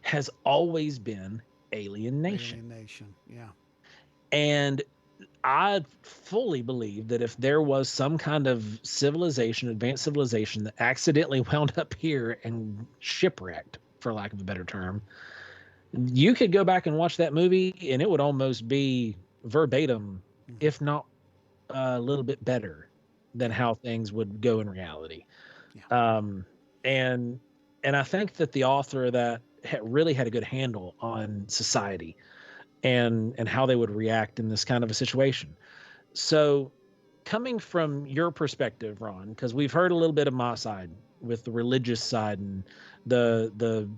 has always been Alien Nation.
Alien Nation, yeah.
And I fully believe that if there was some kind of civilization, advanced civilization, that accidentally wound up here and shipwrecked, for lack of a better term, you could go back and watch that movie and it would almost be verbatim, if not a little bit better than how things would go in reality. Yeah. And I think that the author of that really had a good handle on society and how they would react in this kind of a situation. So coming from your perspective, Ron, because we've heard a little bit of my side with the religious side and the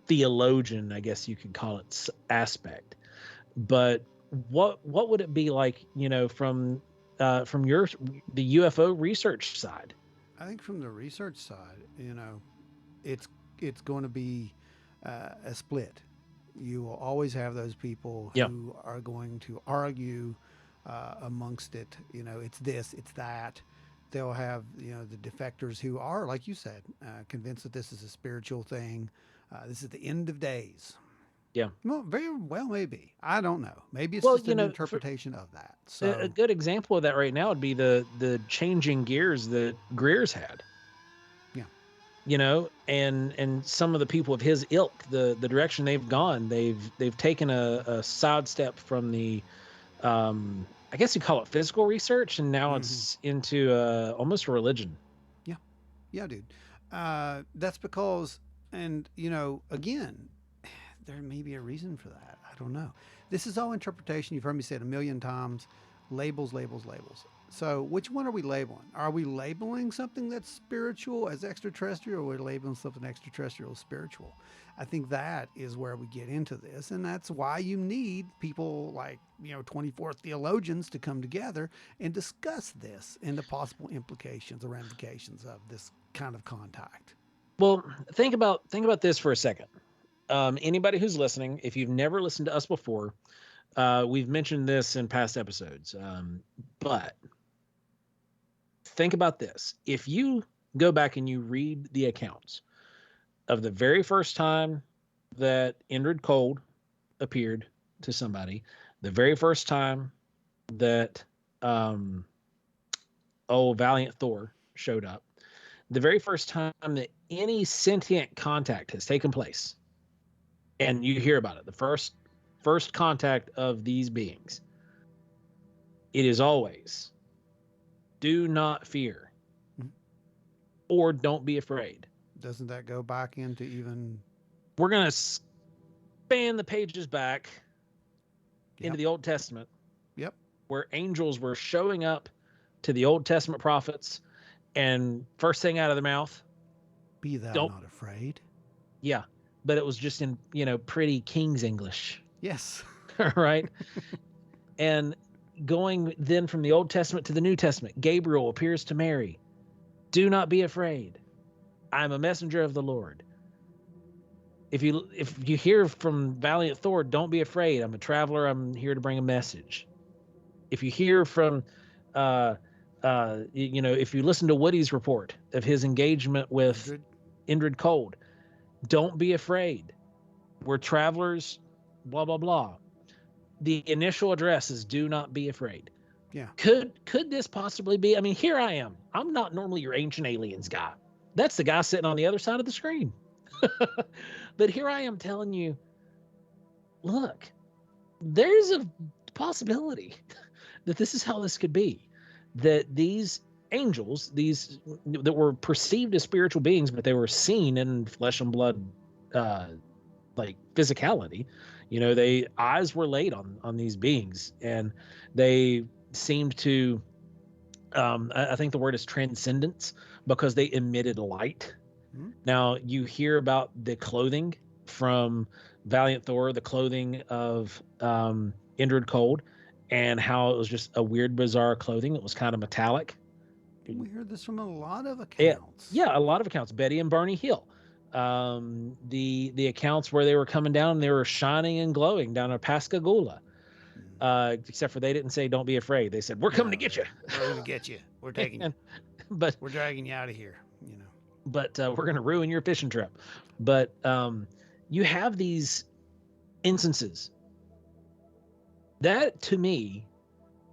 theologian, I guess you could call it, aspect. But what would it be like, you know, from the UFO research side?
I think from the research side, you know, it's going to be a split. You will always have those people who are going to argue amongst it. You know, it's this, it's that. They'll have, you know, the defectors who are, like you said, convinced that this is a spiritual thing. This is the end of days.
Yeah.
Well, very well, maybe. I don't know. Maybe it's just an interpretation of that. So
a good example of that right now would be the changing gears that Greer's had.
Yeah.
You know, and some of the people of his ilk, the direction they've gone, they've taken a sidestep from the I guess you call it physical research, and now it's into almost a religion.
Yeah. Yeah, dude. That's because, and, you know, again, there may be a reason for that. I don't know. This is all interpretation. You've heard me say it a million times. Labels, labels, labels. So which one are we labeling? Are we labeling something that's spiritual as extraterrestrial, or are we labeling something extraterrestrial as spiritual? I think that is where we get into this. And that's why you need people like, you know, 24 theologians to come together and discuss this and the possible implications or ramifications of this kind of contact.
Well, think about this for a second. Anybody who's listening, if you've never listened to us before, we've mentioned this in past episodes, but think about this. If you go back and you read the accounts of the very first time that Indrid Cold appeared to somebody, the very first time that Valiant Thor showed up, the very first time that any sentient contact has taken place, and you hear about it, the first contact of these beings, it is always, do not fear, or don't be afraid.
Doesn't that go back into even...
We're going to span the pages back into the Old Testament.
Yep.
Where angels were showing up to the Old Testament prophets, and first thing out of their mouth,
be thou not afraid.
Yeah. but it was just in, pretty King's English.
Yes.
Right. And going then from the Old Testament to the New Testament, Gabriel appears to Mary. Do not be afraid. I'm a messenger of the Lord. If you hear from valiant Thor, don't be afraid. I'm a traveler. I'm here to bring a message. If you hear from, if you listen to Woody's report of his engagement with Indrid Cold, don't be afraid. We're travelers, blah, blah, blah. The initial address is do not be afraid.
Yeah.
Could this possibly be? I mean, here I am. I'm not normally your Ancient Aliens guy. That's the guy sitting on the other side of the screen. But here I am telling you, look, there's a possibility that this is how this could be. That these angels, these that were perceived as spiritual beings, but they were seen in flesh and blood, like physicality. They eyes were laid on these beings, and they seemed to. I think the word is transcendence, because they emitted light. Mm-hmm. Now you hear about the clothing from Valiant Thor, the clothing of Indrid Cold, and how it was just a weird, bizarre clothing. It was kind of metallic.
We heard this from a lot of accounts.
Yeah, a lot of accounts. Betty and Barney Hill. The accounts where they were coming down, they were shining and glowing down at Pascagoula. Except for they didn't say don't be afraid. They said we're coming to get you.
We're going to get you. We're taking you.
But
we're dragging you out of here.
But we're going to ruin your fishing trip. But you have these instances that, to me,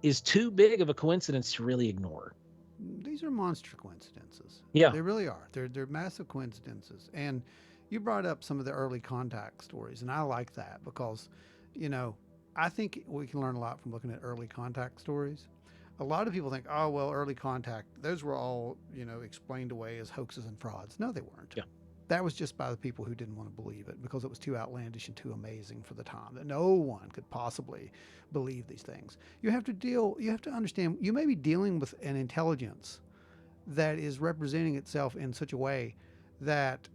is too big of a coincidence to really ignore.
These are monster coincidences.
Yeah,
they really are. They're massive coincidences. And you brought up some of the early contact stories, and I like that because, I think we can learn a lot from looking at early contact stories. A lot of people think, oh, well, early contact, those were all, explained away as hoaxes and frauds. No, they weren't. Yeah. That was just by the people who didn't want to believe it because it was too outlandish and too amazing for the time that no one could possibly believe these things. You have to understand, you may be dealing with an intelligence that is representing itself in such a way that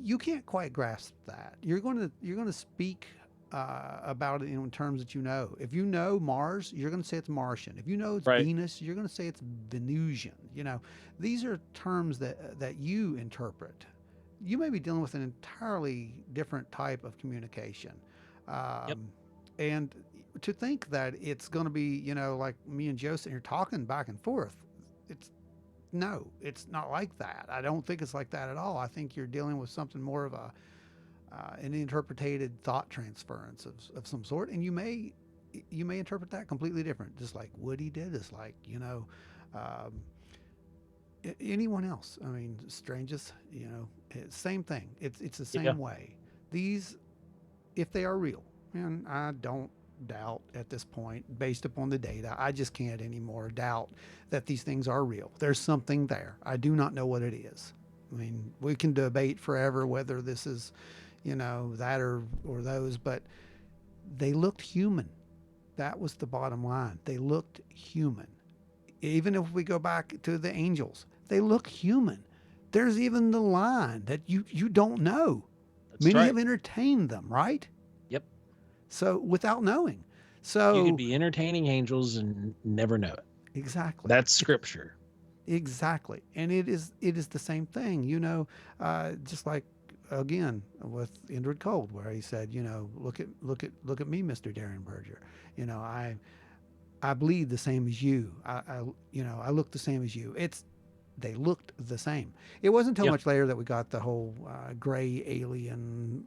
you can't quite grasp that. You're going to speak about it in terms that you know. If you know Mars, you're going to say it's Martian. If you know it's Venus, you're going to say it's Venusian. These are terms that you interpret. You may be dealing with an entirely different type of communication. And to think that it's going to be, like me and Joe sitting here talking back and forth, it's not like that. I don't think it's like that at all. I think you're dealing with something more of an interpreted thought transference of some sort, and you may interpret that completely different, just like Woody did. It's like anyone else. I mean, strangest, same thing. It's the same way. These, if they are real, and I don't doubt at this point, based upon the data, I just can't anymore doubt that these things are real. There's something there. I do not know what it is. I mean, we can debate forever whether this is, that or those, but they looked human. That was the bottom line. They looked human. Even if we go back to the angels, they look human. There's even the line that you don't know.
That's
Many
right.
have entertained them, right?
Yep.
So without knowing. So
you could be entertaining angels and never know it.
Exactly.
That's scripture.
Exactly. And it is the same thing, just like again with Indrid Cold, where he said, look at me, Mr. Darren Berger. I bleed the same as you. I look the same as you. They looked the same. It wasn't until much later that we got the whole gray alien,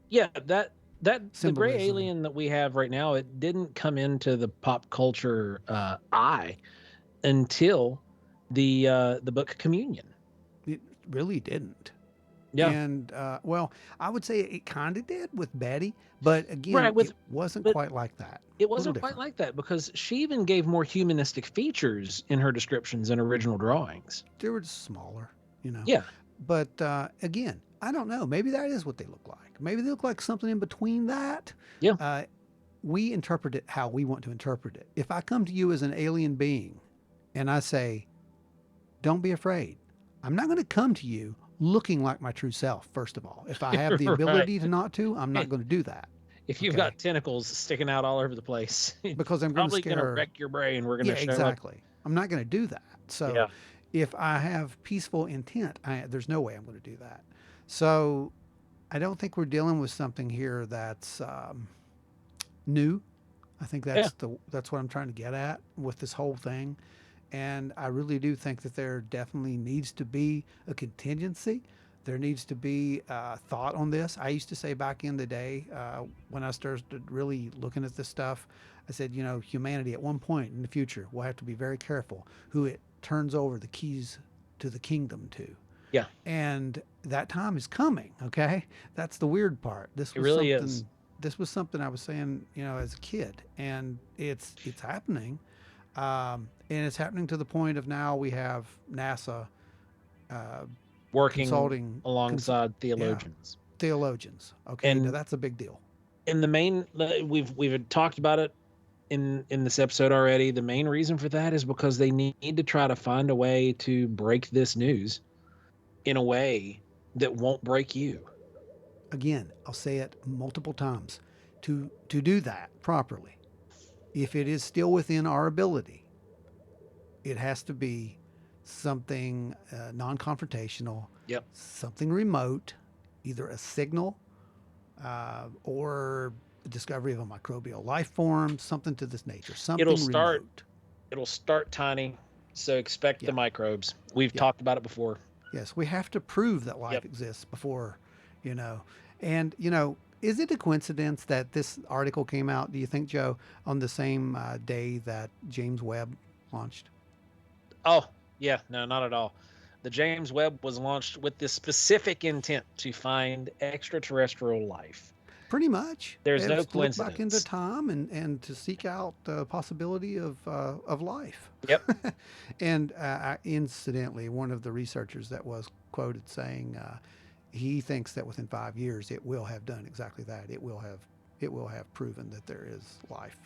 Yeah, that the gray
symbolism.
alien that we have right now, it didn't come into the pop culture eye until the book Communion.
It really didn't.
Yeah.
And well, I would say it kind of did with Betty, but again, it wasn't quite like that.
It wasn't quite like that because she even gave more humanistic features in her descriptions in original drawings.
They were just smaller,
Yeah.
But again, I don't know. Maybe that is what they look like. Maybe they look like something in between that.
Yeah.
We interpret it how we want to interpret it. If I come to you as an alien being and I say, don't be afraid, I'm not going to come to you looking like my true self, first of all. If I have the
Right.
ability to not to, I'm not going to do that.
If you've
Okay.
got tentacles sticking out all over the place, it's
Because I'm going to
probably going to
scare.
wreck your brain. We're going
Yeah,
to show up.
exactly. I'm not going to do that. So
Yeah.
if I have peaceful intent, there's no way I'm going to do that. So I don't think we're dealing with something here that's new. I think
Yeah.
that's what I'm trying to get at with this whole thing. And I really do think that there definitely needs to be a contingency. There needs to be thought on this. I used to say back in the day when I started really looking at this stuff, I said, you know, humanity at one point in the future will have to be very careful who it turns over the keys to the kingdom to.
Yeah.
And that time is coming. Okay, that's the weird part.
It really is.
This was something I was saying, you know, as a kid, and it's happening, and it's happening to the point of now we have NASA uh,
Working
consulting,
alongside
yeah,
theologians.
theologians. Okay, now
And
that's a big deal.
in the main, we've talked about it in this episode already. The main reason for that is because they need to try to find a way to break this news in a way that won't break you.
Again, I'll say it multiple times. To do that properly, if it is still within our ability, it has to be something non-confrontational,
Yep.
something remote, either a signal or the discovery of a microbial life form, something to this nature,
It'll
something
start
remote.
it'll start tiny, so expect the
Yeah,
microbes. We've
yeah,
talked about it before.
yes. We have to prove that life
Yep.
exists before, you know, and you know. Is it a coincidence that this article came out, do you think, Joe, on the same day that James Webb launched?
Oh, yeah, no, not at all. The James Webb was launched with the specific intent to find extraterrestrial life.
Pretty much.
There's
It
no
was to look back into
coincidence.
time and to seek out the possibility of life.
Yep.
And incidentally, one of the researchers that was quoted saying he thinks that within 5 years it will have done exactly that. It will have proven that there is life.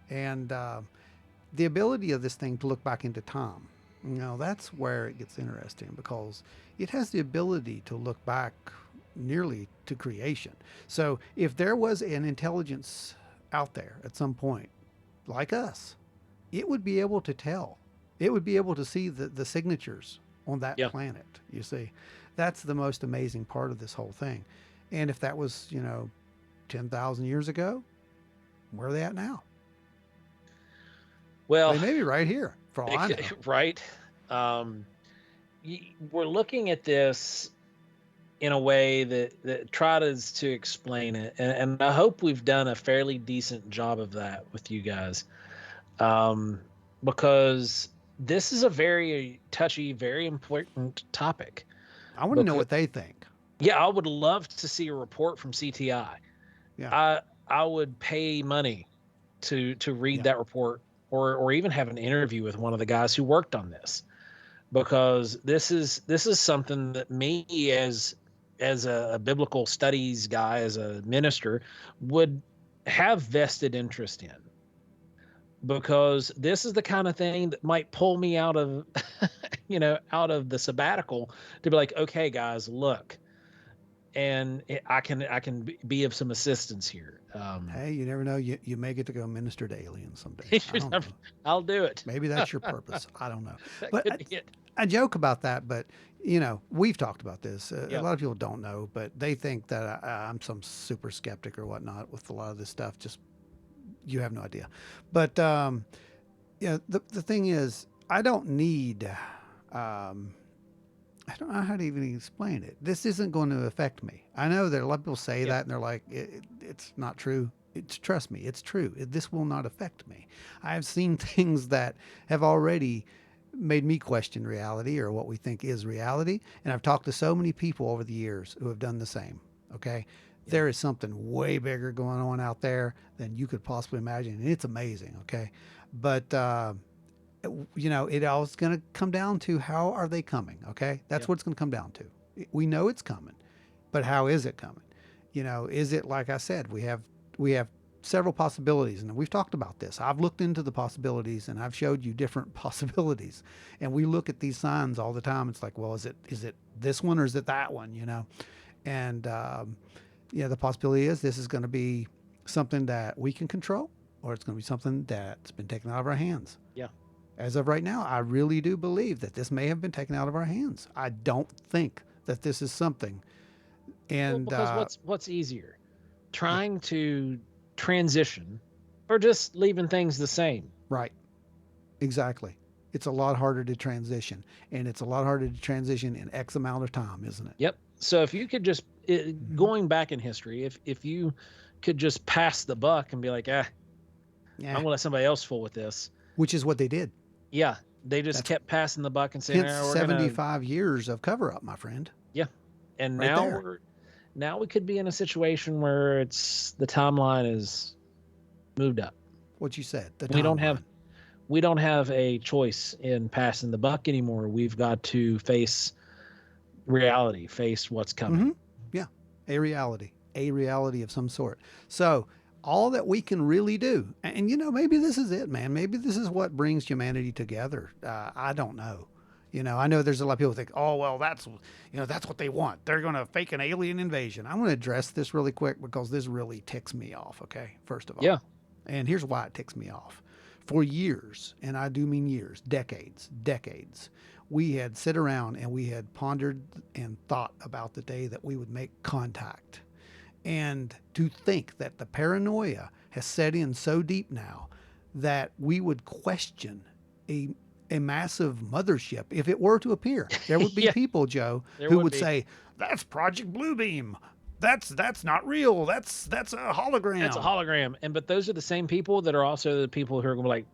And the ability of this thing to look back into time, you know, that's where it gets interesting because it has the ability to look back nearly to creation. So if there was an intelligence out there at some point, like us, it would be able to tell. It would be able to see the signatures on that
Yeah.
planet. You see, that's the most amazing part of this whole thing. And if that was, you know, 10,000 years ago, where are they at now?
Well,
They may be right here, for all I know.
right. Um, we're looking at this in a way that tries to explain it, and I hope we've done a fairly decent job of that with you guys, because this is a very touchy, very important topic.
I want to know
Because
what they think.
yeah, I would love to see a report from CTI.
Yeah,
I would pay money to read
yeah.
that report, or even have an interview with one of the guys who worked on this, because this is something that me as a biblical studies guy, as a minister, would have vested interest in, because this is the kind of thing that might pull me out of out of the sabbatical, to be like, okay guys, look, and I can be of some assistance here.
Hey, you never know. You may get to go minister to aliens someday. I don't know.
I'll do it.
Maybe that's your purpose. I don't know.
That
But
could be it.
I joke about that. But you know, we've talked about this. A
Yeah.
lot of people don't know, but they think that I'm some super skeptic or whatnot with a lot of this stuff. Just you have no idea. But yeah, the thing is, I don't need. I don't know how to even explain it. This isn't going to affect me. I know that a lot of people say
Yeah.
that and they're like, it's not true. Trust me, it's true. This will not affect me. I have seen things that have already made me question reality or what we think is reality. And I've talked to so many people over the years who have done the same. Okay.
Yeah.
There is something way bigger going on out there than you could possibly imagine. And it's amazing. Okay. But, you know, it all is going to come down to how are they coming? Okay. That's
Yeah.
what it's going to come down to. We know it's coming, but how is it coming? You know, is it, like I said, we have several possibilities, and we've talked about this. I've looked into the possibilities and I've showed you different possibilities, and we look at these signs all the time. It's like, well, is it this one or is it that one, And yeah, the possibility is this is going to be something that we can control, or it's going to be something that's been taken out of our hands.
Yeah.
As of right now, I really do believe that this may have been taken out of our hands. I don't think that this is something.
Well,
And
because what's easier, trying to transition or just leaving things the same?
right, exactly. It's a lot harder to transition, and it's a lot harder to transition in X amount of time, isn't it?
Yep. So if you could just going back in history, if you could just pass the buck and be like, I'm
Yeah,
gonna let somebody else fool with this.
which is what they did.
Yeah, they just
That's
kept passing the buck and saying,
hence
we're gonna
75 years of cover up, my friend.
yeah. And
Right there.
now we could be in a situation where it's the timeline is moved up.
What you said. The
We don't
timeline.
have a choice in passing the buck anymore. We've got to face reality, face what's coming.
Yeah, a reality of some sort. So all that we can really do, and maybe this is it, man. Maybe this is what brings humanity together. I don't know. I know there's a lot of people who think, oh, well, that's what they want. They're going to fake an alien invasion. I want to address this really quick because this really ticks me off. Okay, first of all,
Yeah.
And here's why it ticks me off. For years, and I do mean years, decades, we had sit around and we had pondered and thought about the day that we would make contact. And to think that the paranoia has set in so deep now that we would question a massive mothership if it were to appear. There would be
Yeah,
people, Joe, who would say, that's Project Bluebeam. That's not real. That's a hologram.
That's a hologram. But those are the same people that are also the people who are going to be like,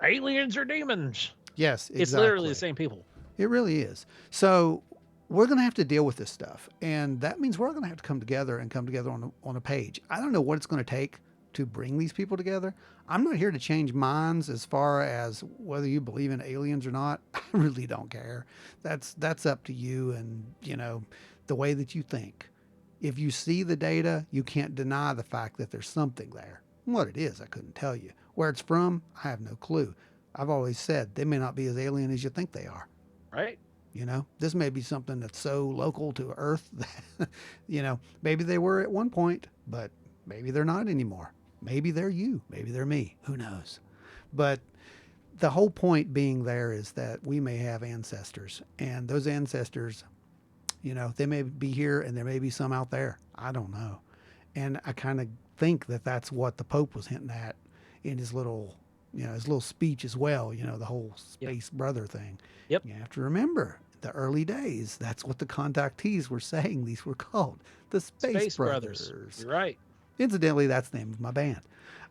aliens or demons.
Yes, exactly.
It's literally the same people.
It really is. So we're going to have to deal with this stuff. And that means we're going to have to come together on a page. I don't know what it's going to take to bring these people together. I'm not here to change minds as far as whether you believe in aliens or not. I really don't care. That's up to you and, the way that you think. If you see the data, you can't deny the fact that there's something there. What it is, I couldn't tell you. Where it's from, I have no clue. I've always said they may not be as alien as you think they are.
Right.
This may be something that's so local to Earth that, maybe they were at one point, but maybe they're not anymore. Maybe they're you. Maybe they're me. Who knows? But the whole point being there is that we may have ancestors, and those ancestors, they may be here and there may be some out there. I don't know. And I kind of think that that's what the Pope was hinting at in his little speech as well, the whole space brother thing.
Yep.
You have to remember the early days, that's what the contactees were saying. These were called the Space Brothers.
You're right.
Incidentally, that's the name of my band.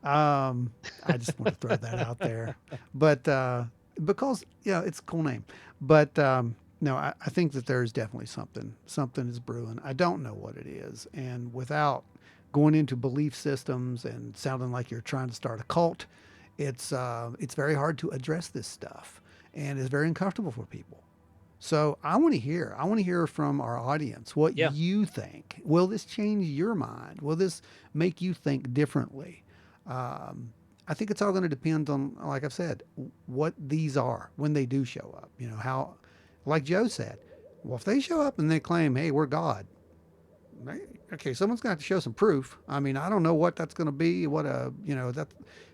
I just want to throw that out there. But because, it's a cool name. But no, I think that there's definitely something is brewing. I don't know what it is. And without going into belief systems and sounding like you're trying to start a cult, it's very hard to address this stuff, and it's very uncomfortable for people. So I want to hear from our audience what you think. Will this change your mind? Will this make you think differently? I think it's all going to depend on, like I've said, what these are when they do show up. How, like Joe said, well, if they show up and they claim, hey, we're God, okay, someone's going to have to show some proof. I mean, I don't know what that's going to be,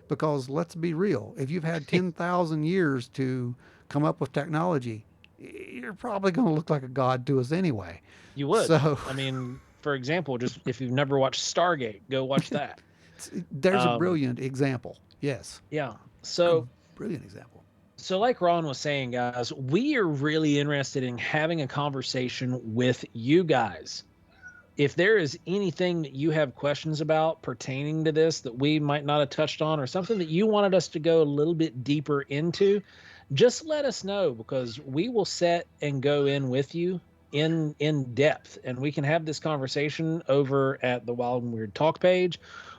because let's be real. If you've had 10,000 years to come up with technology, you're probably going to look like a god to us anyway.
You would.
So,
I mean, for example, just if you've never watched Stargate, go watch that.
There's a brilliant example. Yes.
Yeah. So
brilliant example.
So like Ron was saying, guys, we are really interested in having a conversation with you guys. If there is anything that you have questions about pertaining to this that we might not have touched on, or something that you wanted us to go a little bit deeper into, just let us know, because we will set and go in with you in depth, and we can have this conversation over at the Wild and Weird Talk page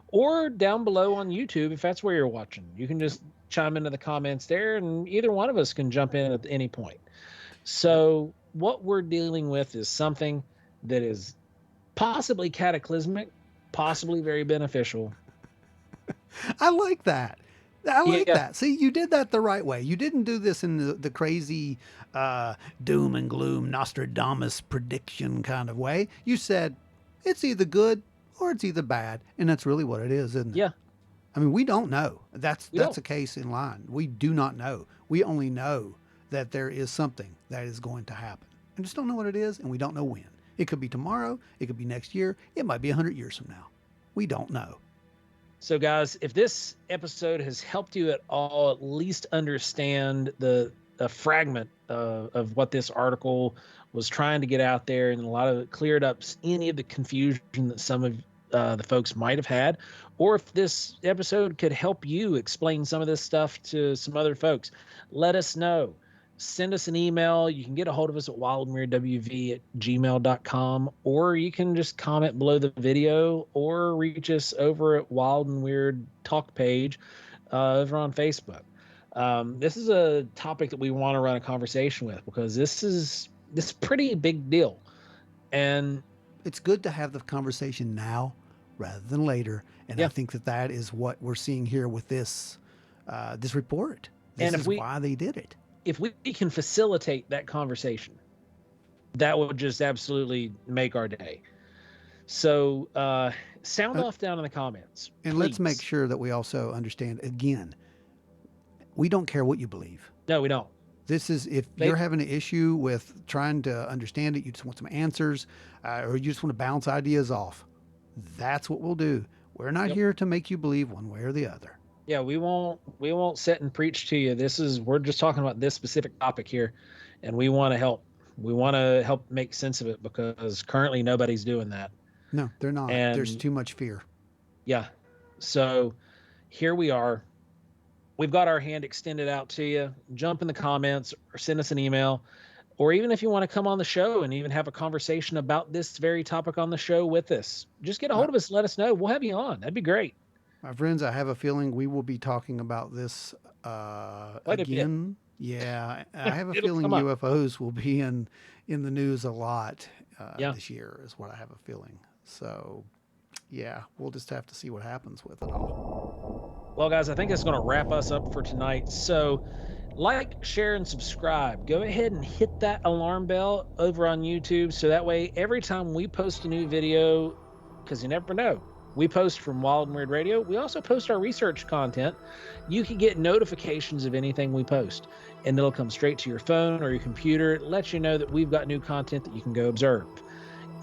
or down below on YouTube. If that's where you're watching, you can just chime into the comments there, and either one of us can jump in at any point. So what we're dealing with is something that is possibly cataclysmic, possibly very beneficial.
I like that. I like
Yeah.
that. See, you did that the right way. You didn't do this in the crazy doom and gloom Nostradamus prediction kind of way. You said it's either good or it's either bad, and that's really what it is, isn't it?
Yeah.
I mean, we don't know. That's
We don't.
a case in line. We do not know. We only know that there is something that is going to happen, and just don't know what it is, and we don't know when. It could be tomorrow. It could be next year. It might be 100 years from now. We don't know.
So, guys, if this episode has helped you at all, at least understand the a fragment of what this article was trying to get out there, and a lot of it cleared up any of the confusion that some of the folks might have had, or if this episode could help you explain some of this stuff to some other folks, let us know. Send us an email. You can get a hold of us at wildandweirdwv@gmail.com, or you can just comment below the video or reach us over at Wild and Weird Talk page over on Facebook. This is a topic that we want to run a conversation with because this is pretty big deal. And
it's good to have the conversation now rather than later. And I think that is what we're seeing here with this this report. This is why they did it.
If we can facilitate that conversation, that would just absolutely make our day. So sound off down in the comments.
And
please.
Let's make sure that we also understand, again, we don't care what you believe.
No, we don't.
This is, if you're having an issue with trying to understand it, you just want some answers, or you just want to bounce ideas off, that's what we'll do. We're not here to make you believe one way or the other.
Yeah, we won't sit and preach to you. We're just talking about this specific topic here, and we want to help. We want to help make sense of it because currently nobody's doing that.
No, they're not. And there's too much fear.
Yeah. So here we are. We've got our hand extended out to you. Jump in the comments or send us an email. Or even if you want to come on the show and even have a conversation about this very topic on the show with us, just get a hold of us and let us know. We'll have you on. That'd be great.
My friends, I have a feeling we will be talking about this again. Yeah, I have a feeling UFOs will be in the news a lot this year is what I have a feeling. So, yeah, we'll just have to see what happens with it all.
Well, guys, I think that's going to wrap us up for tonight. So, like, share, and subscribe. Go ahead and hit that alarm bell over on YouTube so that way every time we post a new video, because you never know, we post from Wild and Weird Radio. We also post our research content. You can get notifications of anything we post, and it'll come straight to your phone or your computer. It lets you know that we've got new content that you can go observe.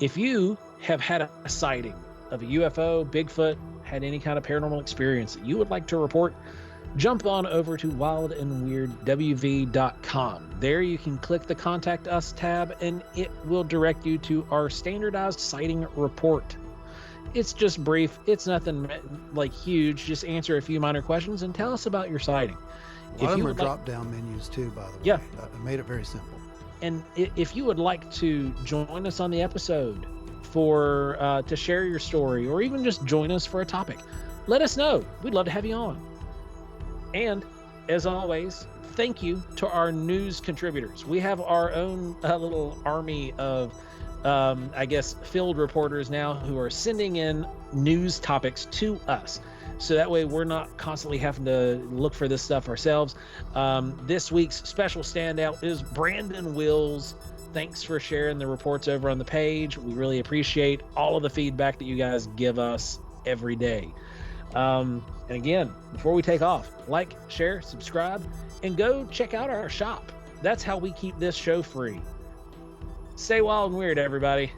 If you have had a sighting of a UFO, Bigfoot, had any kind of paranormal experience that you would like to report, jump on over to wildandweirdwv.com. There you can click the Contact Us tab, and it will direct you to our standardized sighting report. It's just brief. It's nothing like huge. Just answer a few minor questions and tell us about your sighting.
A lot of them are drop-down menus too, by the way.
Yeah.
I made it very simple.
And if you would like to join us on the episode for to share your story, or even just join us for a topic, let us know. We'd love to have you on. And as always, thank you to our news contributors. We have our own little army of field reporters now who are sending in news topics to us. So that way we're not constantly having to look for this stuff ourselves. This week's special standout is Brandon Wills. Thanks for sharing the reports over on the page. We really appreciate all of the feedback that you guys give us every day. And again, before we take off, like, share, subscribe, and go check out our shop. That's how we keep this show free. Stay wild and weird, everybody.